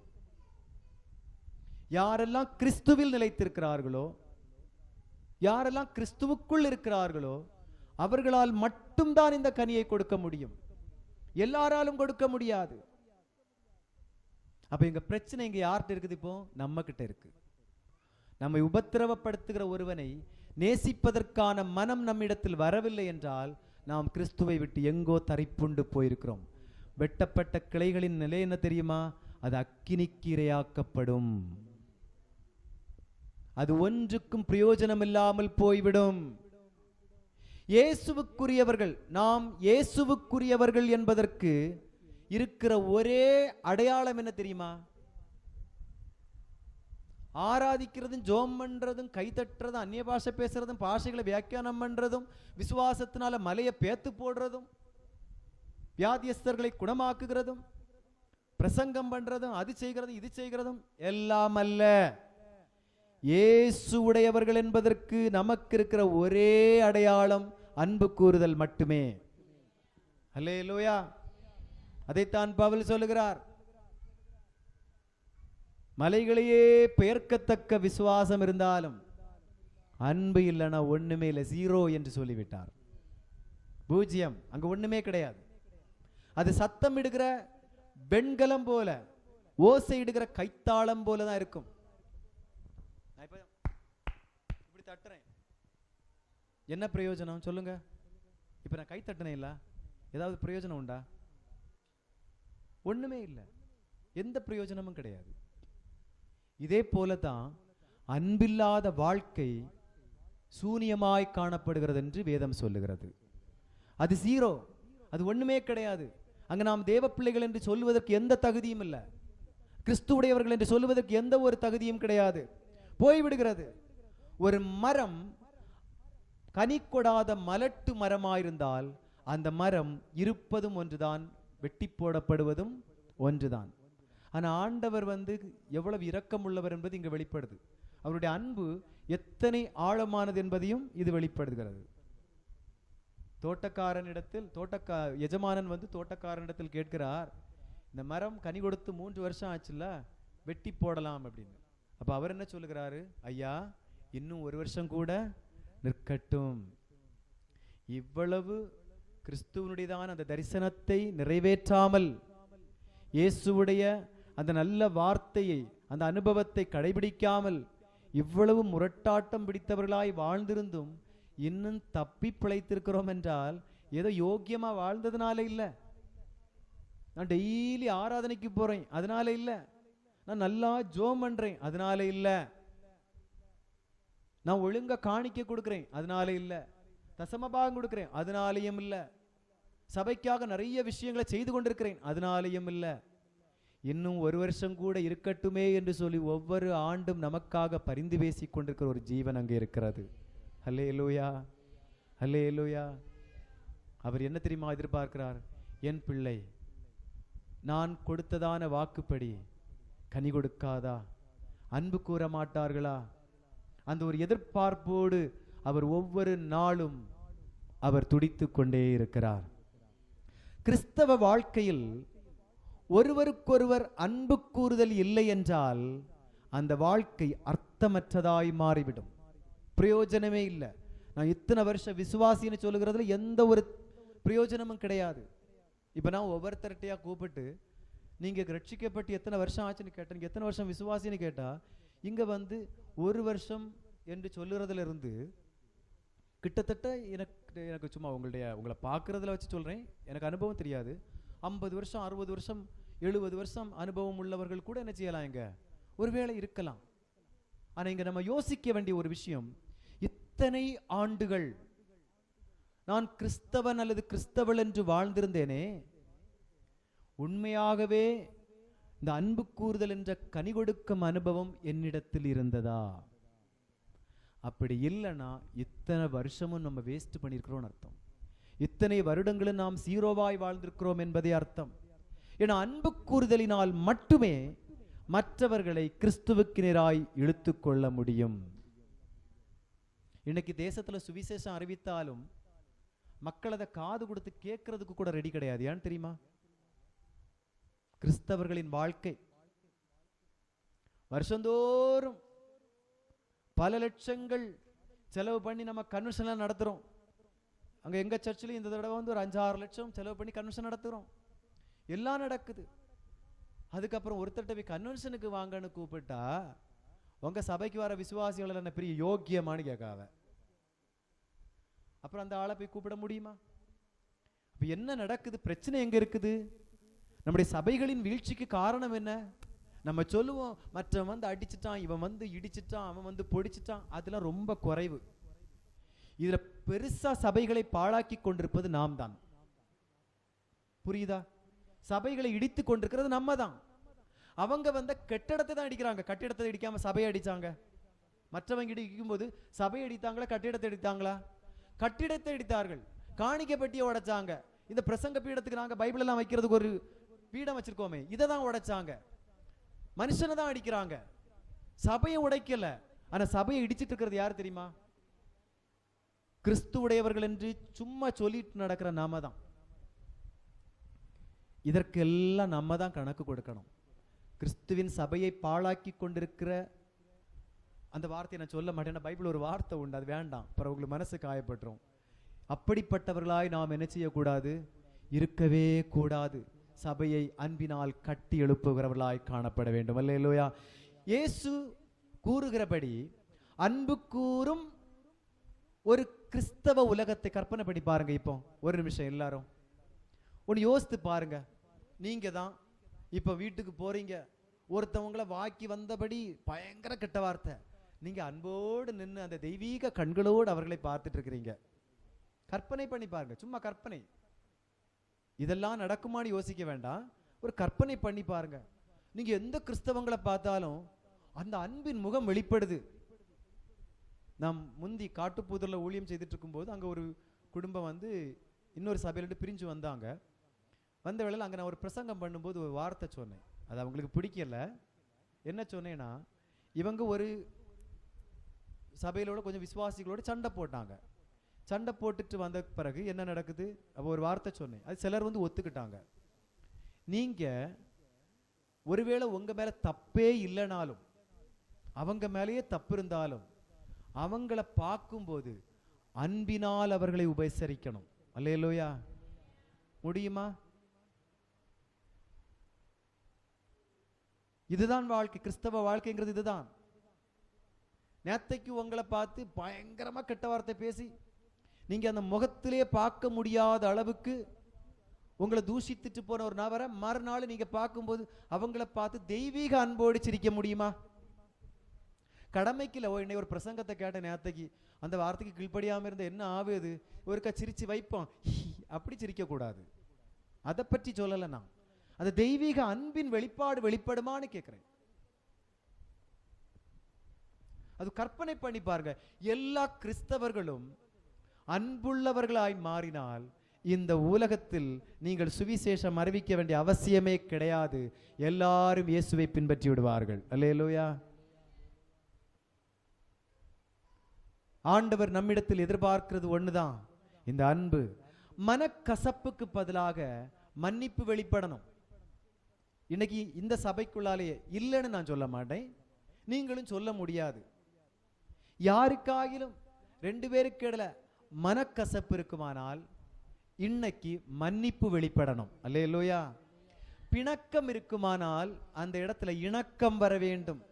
யாரெல்லாம் கிறிஸ்துவில் நிலைத்திருக்கிறார்களோ, யாரெல்லாம் கிறிஸ்துவுக்குள் இருக்கிறார்களோ அவர்களால் மட்டும்தான் இந்த கனியை கொடுக்க முடியும். எல்லாராலும் கொடுக்க முடியாது. அப்ப எங்க பிரச்சனை இங்க யார்கிட்ட இருக்குது? இப்போ நம்ம கிட்ட இருக்கு. நம்மை உபத்திரவப்படுத்துகிற ஒருவனை நேசிப்பதற்கான மனம் நம்மிடத்தில் வரவில்லை என்றால் நாம் கிறிஸ்துவை விட்டு எங்கோ தரிப்புண்டு போயிருக்கிறோம். வெட்டப்பட்ட கிளைகளின் நிலை என்ன தெரியுமா? அது அக்கினிக்கு இரையாக்கப்படும். அது ஒன்றுக்கும் பிரயோஜனம் இல்லாமல் போய்விடும். இயேசுவுக்குரியவர்கள், நாம் இயேசுவுக்குரியவர்கள் என்பதற்கு இருக்கிற ஒரே அடையாளம் என்ன தெரியுமா? ஆராதிக்கிறதும், ஜோம் பண்றதும், கை தட்டுறதும், அந்நிய பாஷை பேசுறதும், பாஷைகளை வியாக்கியானம் பண்றதும், விசுவாசத்தினால மலையை பேத்து போடுறதும், வியாதியஸ்தர்களை குணமாக்குகிறதும், பிரசங்கம் பண்றதும், அது செய்கிறதும் இது செய்கிறதும் எல்லாம் அல்ல. இயேசு உடையவர்கள் என்பதற்கு நமக்கு இருக்கிற ஒரே அடையாளம் அன்பு கூறுதல் மட்டுமே. அல்லேலூயா. அதைத்தான் பவுல் சொல்லுகிறார். மலைகளையே பெயர்க்கத்தக்க விசுவாசம் இருந்தாலும் அன்பு இல்லைன்னா ஒண்ணுமே இல்லை, ஜீரோ என்று சொல்லிவிட்டார். பூஜ்யம், அங்க ஒண்ணுமே கிடையாது. அது சத்தம் இடுகிற வெண்கலம் போல, ஓசை இடுகிற கைத்தாளம் போல தான் இருக்கும். நான் இப்படி தட்டுறேன், என்ன பிரயோஜனம் சொல்லுங்க? இப்ப நான் கை தட்டினேன் இல்ல, ஏதாவது பிரயோஜனம் உண்டா? ஒண்ணுமே இல்லை, எந்த பிரயோஜனமும் கிடையாது. இதே போலதான் அன்பில்லாத வாழ்க்கை சூனியமாய் காணப்படுகிறது என்று வேதம் சொல்லுகிறது. அது ஜீரோ, அது ஒண்ணுமே கிடையாது. அங்க நாம் தேவ பிள்ளைகள் என்று சொல்லுவதற்கு எந்த தகுதியும் இல்லை, கிறிஸ்துவுடையவர்கள் என்று சொல்லுவதற்கு எந்த ஒரு தகுதியும் கிடையாது, போய்விடுகிறது. ஒரு மரம் கனி கொடாத மலட்டு மரமாயிருந்தால் அந்த மரம் இருப்பதும் ஒன்றுதான், வெட்டி போடப்படுவதும் ஒன்றுதான். ஆனா ஆண்டவர் எவ்வளவு இரக்கம் உள்ளவர் என்பது இங்கு வெளிப்படுது. அவருடைய அன்பு எத்தனை ஆழமானது என்பதையும் இது வெளிப்படுகிறது. தோட்டக்காரனிடத்தில் எஜமானன் தோட்டக்காரனிடத்தில் கேட்கிறார், இந்த மரம் கனி கொடுத்து 3 வருஷம் ஆச்சுல்ல, வெட்டி போடலாம் அப்படின்னு. அப்ப அவர் என்ன சொல்லுகிறாரு? ஐயா, இன்னும் 1 வருஷம் கூட நிற்கட்டும். இவ்வளவு கிறிஸ்துவனுடையதான அந்த தரிசனத்தை நிறைவேற்றாமல், இயேசுவுடைய அந்த நல்ல வார்த்தையை, அந்த அனுபவத்தை கடைபிடிக்காமல், இவ்வளவு முரட்டாட்டம் பிடித்தவர்களாய் வாழ்ந்திருந்தும் இன்னும் தப்பி பிழைத்திருக்கிறோம் என்றால் ஏதோ யோக்கியமா வாழ்ந்ததுனால இல்ல, நான் டெய்லி ஆராதனைக்கு போறேன் அதனால இல்ல, நான் நல்லா ஜோம் பண்றேன் அதனால இல்ல, நான் ஒழுங்கா காணிக்கை கொடுக்கிறேன் அதனால இல்ல, தசமபாகம் கொடுக்கிறேன் அதனாலையும் இல்ல, சபைக்காக நிறைய விஷயங்களை செய்து கொண்டிருக்கிறேன் அதனாலையும் இல்ல, இன்னும் 1 வருஷம் கூட இருக்கட்டுமே என்று சொல்லி ஒவ்வொரு ஆண்டும் நமக்காக பரிந்து பேசிக் கொண்டிருக்கிற ஒரு ஜீவன் அங்கே இருக்கிறது. அல்லேலூயா, அல்லேலூயா. அவர் என்ன தெரியுமா எதிர்பார்க்கிறார்? என் பிள்ளை நான் கொடுத்ததான வாக்குப்படி கனி கொடுக்காதா, அன்பு கூற மாட்டார்களா? அந்த ஒரு எதிர்பார்ப்போடு அவர் ஒவ்வொரு நாளும் அவர் துடித்துக் கொண்டே இருக்கிறார். கிறிஸ்தவ வாழ்க்கையில் ஒருவருக்கொருவர் அன்பு கூறுதல் இல்லை என்றால் அந்த வாழ்க்கை அர்த்தமற்றதாய் மாறிவிடும், பிரயோஜனமே இல்லை. நான் இத்தனை வருஷம் விசுவாசின்னு சொல்லுகிறதுல எந்த ஒரு பிரயோஜனமும் கிடையாது. இப்ப நான் ஒவ்வொருத்தர்கிட்டையா கூப்பிட்டு நீங்க ரட்சிக்கப்பட்டு எத்தனை வருஷம் ஆச்சுன்னு கேட்டேன், எத்தனை வருஷம் விசுவாசின்னு கேட்டா இங்க 1 வருஷம் என்று சொல்லுறதுல இருந்து கிட்டத்தட்ட எனக்கு சும்மா உங்களை பார்க்கறதுல வச்சு சொல்றேன், எனக்கு அனுபவம் தெரியாது. 50 வருஷம் 60 வருஷம் 70 வருஷம் அனுபவம் உள்ளவர்கள் கூட என்ன செய்யலாம், இங்க ஒருவேளை இருக்கலாம். ஆனா இங்க நம்ம யோசிக்க வேண்டிய ஒரு விஷயம், இத்தனை ஆண்டுகள் நான் கிறிஸ்தவன் அல்லது கிறிஸ்தவள் என்று வாழ்ந்திருந்தேனே, உண்மையாகவே இந்த அன்பு கூறுதல் என்ற கனி கொடுக்கும் அனுபவம் என்னிடத்தில் இருந்ததா? அப்படி இல்லைன்னா இத்தனை வருஷமும் நம்ம வேஸ்ட் பண்ணிருக்கிறோம் அர்த்தம், இத்தனை வருடங்களும் நாம் சீரோவாய் வாழ்ந்திருக்கிறோம் என்பதே அர்த்தம். ஏன்னா அன்பு கூறுதலினால் மட்டுமே மற்றவர்களை கிறிஸ்துவுக்கு நேராய் இழுத்து கொள்ள முடியும். இன்னைக்கு தேசத்துல சுவிசேஷம் அறிவித்தாலும் மக்கள் அதை காது கொடுத்து கேட்கறதுக்கு கூட ரெடி கிடையாது. ஏன்னு தெரியுமா? கிறிஸ்தவர்களின் வாழ்க்கை வருஷந்தோறும் பல லட்சங்கள் செலவு பண்ணி நம்ம கன்வென்ஷன் நடத்துறோம். அங்க எங்க சர்ச்சில் இந்த தடவை ஒரு 5-6 லட்சம் செலவு பண்ணி கன்வென்ஷன் நடத்துறோம், எல்லாம் நடக்குது. அதுக்கப்புறம் ஒருத்தட்ட கன்வென்ஷனுக்கு வாங்கன்னு கூப்பிட்டா உங்க சபைக்கு வர விசுவாசிகள் என்ன பெரிய யோக்கியமானு கேட்காவ, அப்புறம் அந்த ஆளை போய் கூப்பிட முடியுமா? அப்ப என்ன நடக்குது? பிரச்சனை எங்க இருக்குது? நம்முடைய சபைகளின் வீழ்ச்சிக்கு காரணம் என்ன? நம்ம சொல்லுவோம் மற்றவன் அடிச்சுட்டான், இவன் இடிச்சிட்டான், அவன் பொடிச்சிட்டான், அதெல்லாம் ரொம்ப குறைவு. இதுல பெருசா சபைகளை பாழாக்கி கொண்டிருப்பது நாம் தான். புரியுதா? சபைகளை இடித்து கொண்டிருக்கிறது நம்ம தான். அவங்க வந்த கட்டிடத்தை தான் அடிக்கிறாங்க, கட்டிடத்தை இடிக்காம சபையை அடிச்சாங்க. மற்றவங்க இடிக்கும் போது சபையை அடித்தாங்களா கட்டிடத்தை அடித்தாங்களா? கட்டிடத்தை அடித்தார்கள். காணிக்கை பெட்டியை உடைச்சாங்க. இந்த பிரசங்க பீடத்துக்கு நாங்க பைபிள் எல்லாம் வைக்கிறதுக்கு ஒரு பீடம் வச்சிருக்கோமே, இதை தான் உடைச்சாங்க. மனுஷனை தான் அடிக்கிறாங்க, சபையை உடைக்கல. ஆனா சபையை இடிச்சிட்டு இருக்கிறது யார் தெரியுமா? கிறிஸ்துவுடையவர்கள் என்று சும்மா சொல்லிட்டு நடக்கிற நாம தான். இதற்கெல்லாம் நம்ம தான் கணக்கு கொடுக்கணும். கிறிஸ்துவின் சபையை பாழாக்கி கொண்டிருக்கிற அந்த வார்த்தையை நான் சொல்ல மாட்டேன். பைபிள் ஒரு வார்த்தை உண்டு, அது வேண்டாம், அப்புறம் உங்களுக்கு மனசு காயப்பட்டுரும். அப்படிப்பட்டவர்களாய் நாம் என்ன செய்யக்கூடாது? இருக்கவே கூடாது. சபையை அன்பினால் கட்டி எழுப்புகிறவர்களாய் காணப்பட வேண்டும். அல்லேலூயா. இயேசு கூறுகிறபடி அன்பு கூறும் ஒரு கிறிஸ்தவ உலகத்தை கற்பனை பண்ணி பாருங்க. இப்போ ஒரு நிமிஷம் எல்லாரும் ஒன்று யோசித்து பாருங்க. நீங்க தான் இப்போ வீட்டுக்கு போறீங்க, ஒருத்தவங்களை வாக்கி வந்தபடி பயங்கர கெட்ட வார்த்தை, நீங்க அன்போடு நின்று அந்த தெய்வீக கண்களோடு அவர்களை பார்த்துட்டு இருக்கிறீங்க. கற்பனை பண்ணி பாருங்க, சும்மா கற்பனை. இதெல்லாம் நடக்குமான்னு யோசிக்க வேண்டாம், ஒரு கற்பனை பண்ணி பாருங்க. நீங்க எந்த கிறிஸ்தவங்களை பார்த்தாலும் அந்த அன்பின் முகம் வெளிப்படுது. நாம் முந்தி காட்டுப்புதூரில் ஊழியம் செய்துட்டு இருக்கும்போது அங்கே ஒரு குடும்பம் வந்து இன்னொரு சபையிலிருந்து பிரிஞ்சு வந்தாங்க. வந்த வேளையில் அங்கே நான் ஒரு பிரசங்கம் பண்ணும்போது ஒரு வார்த்தை சொன்னேன், அது அவங்களுக்கு பிடிக்கல. என்ன சொன்னேன்னா, இவங்க ஒரு சபையிலோட கொஞ்சம் விசுவாசிகளோட சண்டை போட்டாங்க. சண்டை போட்டுட்டு வந்த பிறகு என்ன நடக்குது? அப்போ ஒரு வார்த்தை சொன்னேன், அது சிலர் வந்து ஒத்துக்கிட்டாங்க. நீங்க ஒருவேளை உங்க மேல தப்பே இல்லைனாலும், அவங்க மேலேயே தப்பு இருந்தாலும், அவங்கள பார்க்கும்போது அன்பினால் அவர்களை உபசரிக்கணும். அல்லேலூயா. முடியுமா? இதுதான் வாழ்க்கை. கிறிஸ்தவ வாழ்க்கைங்கிறது இதுதான். நேத்தைக்கு உங்களை பார்த்து பயங்கரமா கெட்ட வார்த்தை பேசி நீங்க அந்த முகத்திலே பார்க்க முடியாத அளவுக்கு உங்களை தூஷித்துட்டு போன ஒரு நபரை மறுநாள் நீங்க பார்க்கும்போது அவங்கள பார்த்து தெய்வீக அன்போடு சிரிக்க முடியுமா? கடமைக்கு இல்லை. ஒரு பிரசங்கத்தை கேட்ட நேத்தைக்கு அந்த வார்த்தைக்கு கீழ்ப்படியாம இருந்த என்ன ஆகுது? ஒருக்கா சிரிச்சு வைப்போம், அப்படி சிரிக்க கூடாது. அதை பற்றி சொல்லலை நான். அந்த தெய்வீக அன்பின் வெளிப்பாடு வெளிப்படுமான்னு கேட்கிறேன். அது கற்பனை பண்ணி பாருங்க. எல்லா கிறிஸ்தவர்களும் அன்புள்ளவர்களாய் மாறினால் இந்த உலகத்தில் நீங்கள் சுவிசேஷம் அறிவிக்க வேண்டிய அவசியமே கிடையாது. எல்லாரும் இயேசுவை பின்பற்றி விடுவார்கள். அல்லேலூயா. ஆண்டவர் நம்மிடத்தில் எதிர்பார்க்கிறது ஒண்ணுதான், இந்த அன்பு. மனக்கசப்புக்கு பதிலாக மன்னிப்பு வெளிப்படணும். இன்னைக்கு இந்த சபைக்குள்ளாலேயே இல்லைன்னு நான் சொல்ல மாட்டேன், நீங்களும் சொல்ல முடியாது. யாருக்காகிலும் 2 பேருக்கு இடையில மனக்கசப்பு இருக்குமானால் இன்னைக்கு மன்னிப்பு வெளிப்படணும். அல்லேலூயா. பிணக்கம் இருக்குமானால் அந்த இடத்துல இணக்கம் வர வேண்டும்.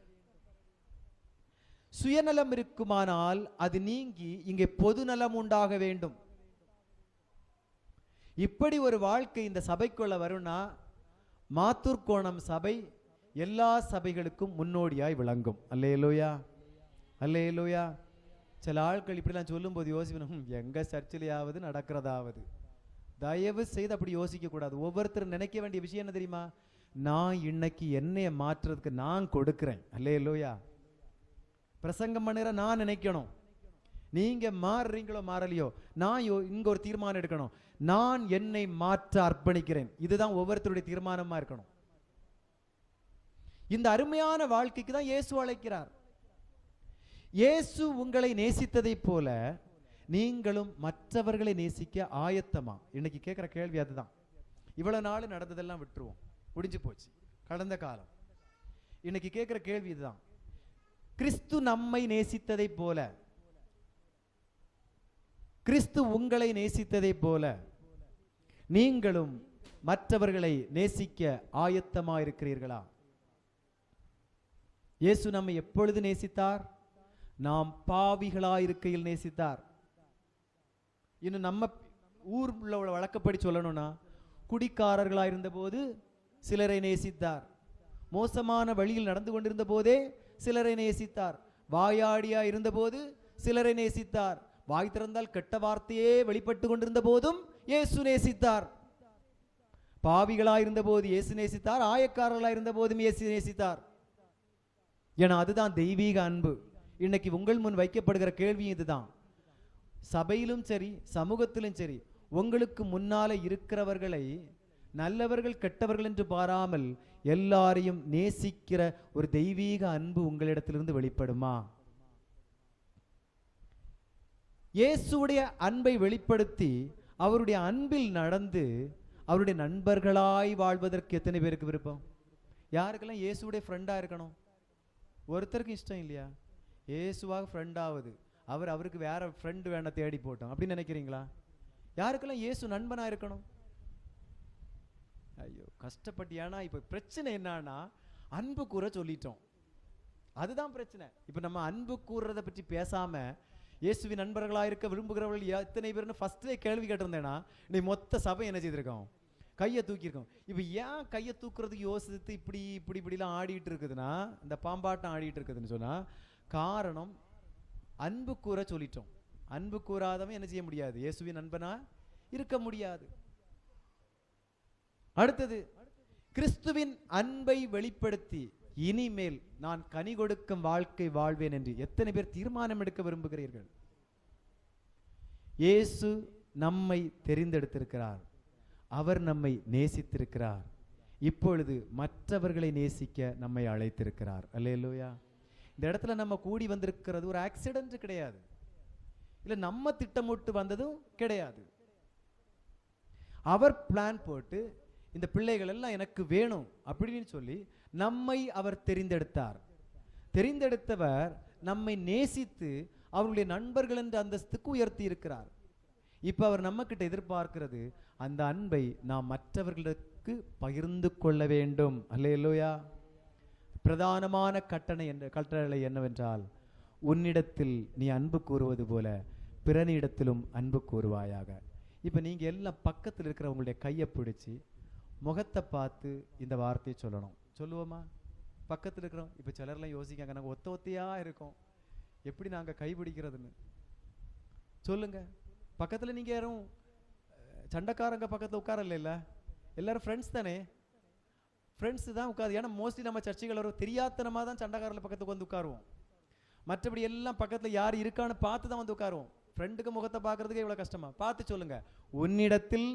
சுயநலம் இருக்குமானால் அது நீங்கி இங்கே பொதுநலம் உண்டாக வேண்டும். இப்படி ஒரு வாழ்க்கை இந்த சபைக்குள்ள வரும்னா மாத்தூர்கோணம் சபை எல்லா சபைகளுக்கும் முன்னோடியாய் விளங்கும். அல்லேலூயா. அல்லேலூயா. சில ஆட்கள் இப்படிலாம் சொல்லும்போது யோசிக்கணும், எங்க சர்ச்சிலையாவது நடக்கிறதாவது. தயவு செய்து அப்படி யோசிக்க கூடாது. ஒவ்வொருத்தரும் நினைக்க வேண்டிய விஷயம் என்ன தெரியுமா? நான் இன்னைக்கு என்னைய மாற்றுறதுக்கு நான் கொடுக்கிறேன். அல்லேலூயா. பிரசங்கம் பண்ணுற நான் நினைக்கணும், நீங்க மாறுறீங்களோ மாறலையோ, நான் இங்க ஒரு தீர்மானம் எடுக்கணும், நான் என்னை மாற்ற அர்ப்பணிக்கிறேன். இதுதான் ஒவ்வொருத்தருடைய தீர்மானமா இருக்கணும். இந்த அருமையான வாழ்க்கைக்கு தான் இயேசு அழைக்கிறார். இயேசு உங்களை நேசித்ததை போல நீங்களும் மற்றவர்களை நேசிக்க ஆயத்தமா? இன்னைக்கு கேட்கிற கேள்வி அதுதான். இவ்வளவு நாள் நடந்ததெல்லாம் விட்டுருவோம், முடிஞ்சு போச்சு, கடந்த காலம். இன்னைக்கு கேட்கிற கேள்வி இதுதான். கிறிஸ்து நம்மை நேசித்ததை போல, கிறிஸ்து உங்களை நேசித்ததை போல நீங்களும் மற்றவர்களை நேசிக்க ஆயத்தமா இருக்கிறீர்களா? இயேசு நம்மை எப்பொழுது நேசித்தார்? நாம் பாவிகளாயிருக்கையில் நேசித்தார். இன்னும் நம்ம ஊர் உள்ள வழக்கப்படி சொல்லணும்னா, குடிக்காரர்களாயிருந்த போது சிலரை நேசித்தார், மோசமான வழியில் நடந்து கொண்டிருந்த போதே சிலரை நேசித்தார், வாயாடியா இருந்த போது சிலரை நேசித்தார், வாய் திறந்தால் கெட்ட வார்த்தையே வெளிப்பட்டு கொண்டிருந்த போதும் இயேசு நேசித்தார். பாவிகளாயிருந்த போது இயேசு நேசித்தார், ஆயக்காரர்களாயிருந்த போதும் இயேசு நேசித்தார். ஏன்னா அதுதான் தெய்வீக அன்பு. இன்னைக்கு உங்கள் முன் வைக்கப்படுகிற கேள்வி இதுதான். சபையிலும் சரி, சமூகத்திலும் சரி, உங்களுக்கு முன்னால இருக்கிறவர்களை நல்லவர்கள் கெட்டவர்கள் என்று பாராமல் எல்லாரையும் நேசிக்கிற ஒரு தெய்வீக அன்பு உங்களிடத்திலிருந்து வெளிப்படுமா? இயேசுடைய அன்பை வெளிப்படுத்தி அவருடைய அன்பில் நடந்து அவருடைய நண்பர்களாய் வாழ்வதற்கு எத்தனை பேருக்கு விருப்பம்? யாருக்கெல்லாம் இயேசுடைய ஃப்ரெண்டா இருக்கணும்? ஒருத்தருக்கு இஷ்டம் இல்லையா? இயேசுவாக ஃப்ரெண்ட் ஆகுது, அவருக்கு வேற ஃப்ரெண்டு வேணா தேடி போட்டோம் அப்படின்னு நினைக்கிறீங்களா? யாருக்கெல்லாம் இயேசு நண்பனா இருக்கணும்? ஐயோ கஷ்டப்பட்டு. ஏன்னா இப்ப பிரச்சனை என்னன்னா அன்பு கூற சொல்லிட்டோம், அதுதான் பிரச்சனை. இப்ப நம்ம அன்பு கூறுறதை பற்றி பேசாம இயேசுவின் நண்பர்களாக இருக்க விரும்புகிறவர்கள் எத்தனை பேர்னு ஃபர்ஸ்ட்லே கேள்வி கேட்டிருந்தேன்னா நீ மொத்த சபை என்ன செய்திருக்கோம்? கையை தூக்கியிருக்கோம். இப்போ ஏன் கையை தூக்குறதுக்கு யோசித்து இப்படிலாம் ஆடிட்டு இருக்குதுன்னா, இந்த பாம்பாட்டம் ஆடிட்டு இருக்குதுன்னு சொன்னா காரணம் அன்பு கூற சொல்லிட்டோம். அன்பு கூறாதவன் என்ன செய்ய முடியாது? இயேசுவின் நண்பனா இருக்க முடியாது. அடுத்தது, கிறிஸ்துவின் அன்பை வெளிப்படுத்தி இனிமேல் நான் கனி கொடுக்கும் வாழ்க்கை வாழ்வேன் என்று எத்தனை பேர் தீர்மானம் எடுக்க விரும்புகிறீர்கள்? இயேசு நம்மை தெரிந்தெடுத்திருக்கிறார், அவர் நம்மை நேசித்திருக்கிறார், இப்பொழுது மற்றவர்களை நேசிக்க நம்மை அழைத்திருக்கிறார். அல்லேலூயா. இந்த இடத்துல நம்ம கூடி வந்திருக்கிறது ஒரு ஆக்சிடென்ட் கிடையாது, இல்லை நம்ம திட்டமிட்டு வந்ததும் கிடையாது. அவர் பிளான் போட்டு இந்த பிள்ளைகள் எல்லாம் எனக்கு வேணும் அப்படின்னு சொல்லி நம்மை அவர் தெரிந்தெடுத்தார். தெரிந்தெடுத்தவர் நம்மை நேசித்து அவருடைய நண்பர்கள் என்ற அந்தஸ்துக்கு உயர்த்தி இருக்கிறார். இப்ப அவர் நம்ம கிட்ட எதிர்பார்க்கிறது அந்த அன்பை நாம் மற்றவர்களுக்கு பகிர்ந்து கொள்ள வேண்டும். அல்லேலூயா. பிரதானமான கட்டளை என்னவென்றால், உன்னிடத்தில் நீ அன்பு கூறுவது போல பிறனிடத்திலும் அன்பு கூறுவாயாக. இப்ப நீங்க எல்லாம் பக்கத்தில் இருக்கிற உங்களுடைய கையை பிடிச்சி முகத்தை பார்த்து இந்த வார்த்தையை சொல்லணும். சொல்லுவோமா? பக்கத்தில் இருக்கிறோம். இப்ப சிலர்லாம் யோசிக்காங்க, நாங்கள் ஒத்தையா இருக்கோம், எப்படி நாங்க கைபிடிக்கிறதுன்னு. சொல்லுங்க. பக்கத்துல நீங்க யாரும் சண்டைக்காரங்க பக்கத்துல உட்காரல, இல்ல எல்லாரும் ஃப்ரெண்ட்ஸ் தானே? ஃப்ரெண்ட்ஸ் தான் உட்காது. ஏன்னா மோஸ்ட்லி நம்ம சர்ச்சைகள் வரும் தெரியாதனமா தான் சண்டைக்காரல பக்கத்துக்கு வந்து உட்காருவோம். மற்றபடி எல்லாம் பக்கத்துல யார் இருக்கான்னு பார்த்து தான் வந்து உட்காருவோம். ஃப்ரெண்டுக்கு முகத்தை பார்க்கறதுக்கு இவ்வளவு கஷ்டமா? பார்த்து சொல்லுங்க. உன்னிடத்தில்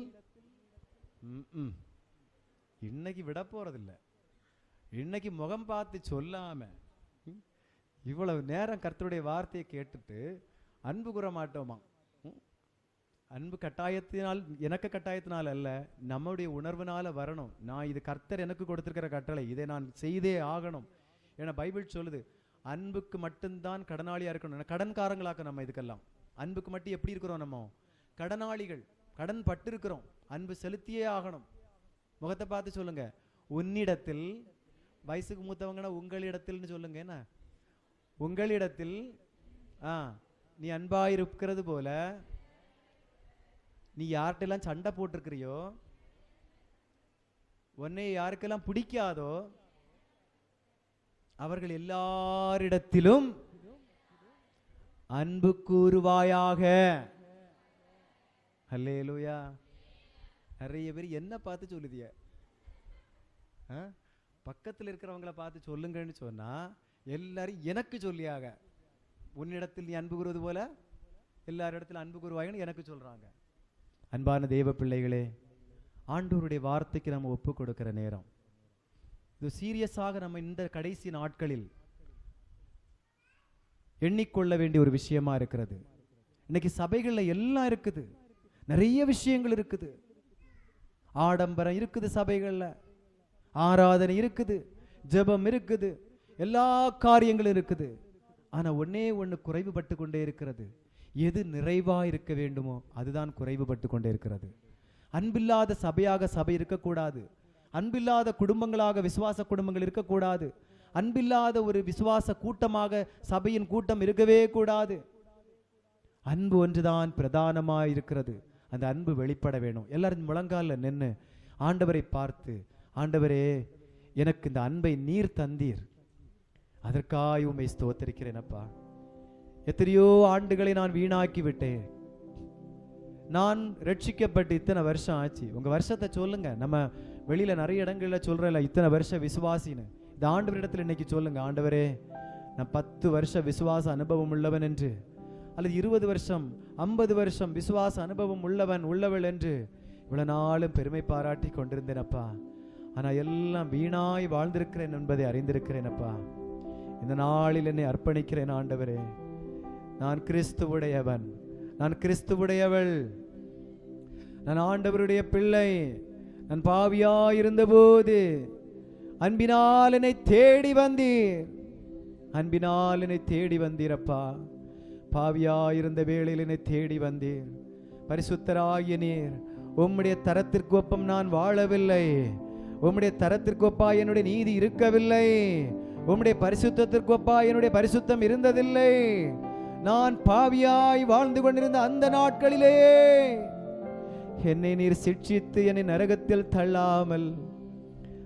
இன்னைக்கு விட போறதில்லை. இன்னைக்கு முகம் பார்த்து சொல்லாம இவ்வளவு நேரம் கர்த்தருடைய வார்த்தையை கேட்டுட்டு அன்பு கூற மாட்டோமா? அன்பு கட்டாயத்தினால், எனக்கு கட்டாயத்தினால் அல்ல, நம்முடைய உணர்வுனால வரணும். நான் இது கர்த்தர் எனக்கு கொடுத்திருக்கிற கட்டளை, இதை நான் செய்தே ஆகணும். ஏன்னா பைபிள் சொல்லுது, அன்புக்கு மட்டும்தான் கடனாளியா இருக்கணும். கடன்காரங்களாக்க நம்ம இதுக்கெல்லாம். அன்புக்கு மட்டும் எப்படி இருக்கிறோம்? நம்ம கடனாளிகள், கடன் பட்டு இருக்கிறோம். அன்பு செலுத்தியே ஆகணும். முகத்தை பார்த்து சொல்லுங்க. உன்னிடத்தில், வயசுக்கு மூத்தவங்கன்னா உங்களிடத்தில் சொல்லுங்க. என்ன? உங்களிடத்தில் நீ அன்பாயிருக்கிறது போல நீ யார்கிட்டெல்லாம் சண்டை போட்டிருக்கிறியோ, உன்னை யாருக்கெல்லாம் பிடிக்காதோ அவர்கள் எல்லாரிடத்திலும் அன்பு கூறுவாயாக. அல்லேலூயா. நிறைய பேர் என்ன பார்த்து சொல்லுதிய? பக்கத்தில் இருக்கிறவங்களை பார்த்து சொல்லுங்கன்னு சொன்னா எல்லாரும் எனக்கு சொல்லியாக. உன்னிடத்தில் நீ அன்பு கூறுவது போல எல்லாரிடத்தில் அன்பு கூறுவாங்கன்னு எனக்கு சொல்றாங்க. அன்பான தேவ பிள்ளைகளே, ஆண்டவருடைய வார்த்தைக்கு நம்ம ஒப்பு கொடுக்கிற நேரம் இது. சீரியஸாக நம்ம இந்த கடைசி நாட்களில் எண்ணிக்கொள்ள வேண்டிய ஒரு விஷயமா இருக்கிறது. இன்னைக்கு சபைகள்ல எல்லாம் இருக்குது, நிறைய விஷயங்கள் இருக்குது. ஆடம்பரம் இருக்குது, சபைகள்ல ஆராதனை இருக்குது, ஜெபம் இருக்குது, எல்லா காரியங்களும் இருக்குது. ஆனா ஒன்னே ஒண்ணு குறைவுபட்டு கொண்டே இருக்கிறது. எது நிறைவா இருக்க வேண்டுமோ அதுதான் குறைவுபட்டு கொண்டே இருக்கிறது. அன்பில்லாத சபையாக சபை இருக்கக்கூடாது. அன்பில்லாத குடும்பங்களாக விசுவாச குடும்பங்கள் இருக்கக்கூடாது. அன்பில்லாத ஒரு விசுவாச கூட்டமாக சபையின் கூட்டம் இருக்கவே கூடாது. அன்பு ஒன்றுதான் பிரதானமாக இருக்கிறது. அந்த அன்பு வெளிப்பட வேணும். எல்லாரும் முழங்கால நின்று ஆண்டவரை பார்த்து, ஆண்டவரே எனக்கு இந்த அன்பை நீர் தந்தீர், அதற்காக உம்மை ஸ்தோத்திரிக்கிறேனப்பா. எத்தனையோ ஆண்டுகளை நான் வீணாக்கி விட்டேன். நான் ரட்சிக்கப்பட்டு இத்தனை வருஷம் ஆச்சு. உங்க வருஷத்தை சொல்லுங்க. நம்ம வெளியில நிறைய இடங்கள்ல சொல்றல இத்தனை வருஷம் விசுவாசின்னு. இந்த ஆண்டவரிடத்துல இன்னைக்கு சொல்லுங்க, ஆண்டவரே நான் 10 வருஷ விசுவாச அனுபவம் உள்ளவன் என்று, அல்லது 20 வருஷம் 50 வருஷம் விசுவாச அனுபவம் உள்ளவள் என்று இவ்வளவு நாளும் பெருமை பாராட்டி கொண்டிருந்தேன் அப்பா. ஆனா எல்லாம் வீணாய் வாழ்ந்திருக்கிறேன் என்பதை அறிந்திருக்கிறேன் அப்பா. இந்த நாளில் என்னை அர்ப்பணிக்கிறேன் ஆண்டவரே. நான் கிறிஸ்துவுடையவன், நான் கிறிஸ்துவுடையவள், நான் ஆண்டவருடைய பிள்ளை. நான் பாவியாயிருந்த போது அன்பினால் என்னை தேடி வந்தீர், அன்பினால் என்னை தேடி வந்தீரப்பா. பாவியாயிருந்த வேளையில் என்னை தேடி வந்தீர். பரிசுத்தராகிய நீர், உம்முடைய தரத்திற்கு ஒப்பம் நான் வாழவில்லை, உம்முடைய தரத்திற்கு ஒப்பா என்னுடைய நீதி இருக்கவில்லை, உம்முடைய பரிசுத்தத்திற்கு ஒப்பா என்னுடைய பரிசுத்தம் இருந்ததில்லை. நான் பாவியாய் வாழ்ந்து கொண்டிருந்த அந்த நாட்களிலே என்னை நீர் சிட்சித்து என்னை நரகத்தில் தள்ளாமல்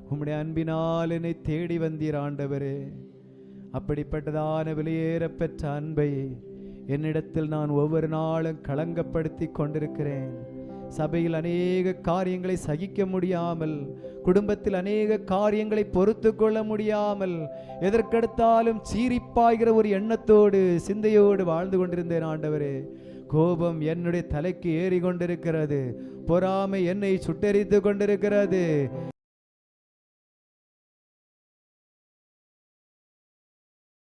உம்முடைய அன்பினால் என்னை தேடி வந்தீர் ஆண்டவரே. அப்படிப்பட்டதான வெளியேற பெற்ற அன்பை என்னிடத்தில் நான் ஒவ்வொரு நாளும் களங்கப்படுத்தி கொண்டிருக்கிறேன். சபையில் அநேக காரியங்களை சகிக்க முடியாமல், குடும்பத்தில் அநேக காரியங்களை பொறுத்து கொள்ள முடியாமல், எதற்கெடுத்தாலும் சீரிப்பாய்கிற ஒரு எண்ணத்தோடு சிந்தையோடு வாழ்ந்து கொண்டிருந்தேன் ஆண்டவரே. கோபம் என்னுடைய தலைக்கு ஏறி கொண்டிருக்கிறது, பொறாமை என்னை சுட்டெரித்து கொண்டிருக்கிறது,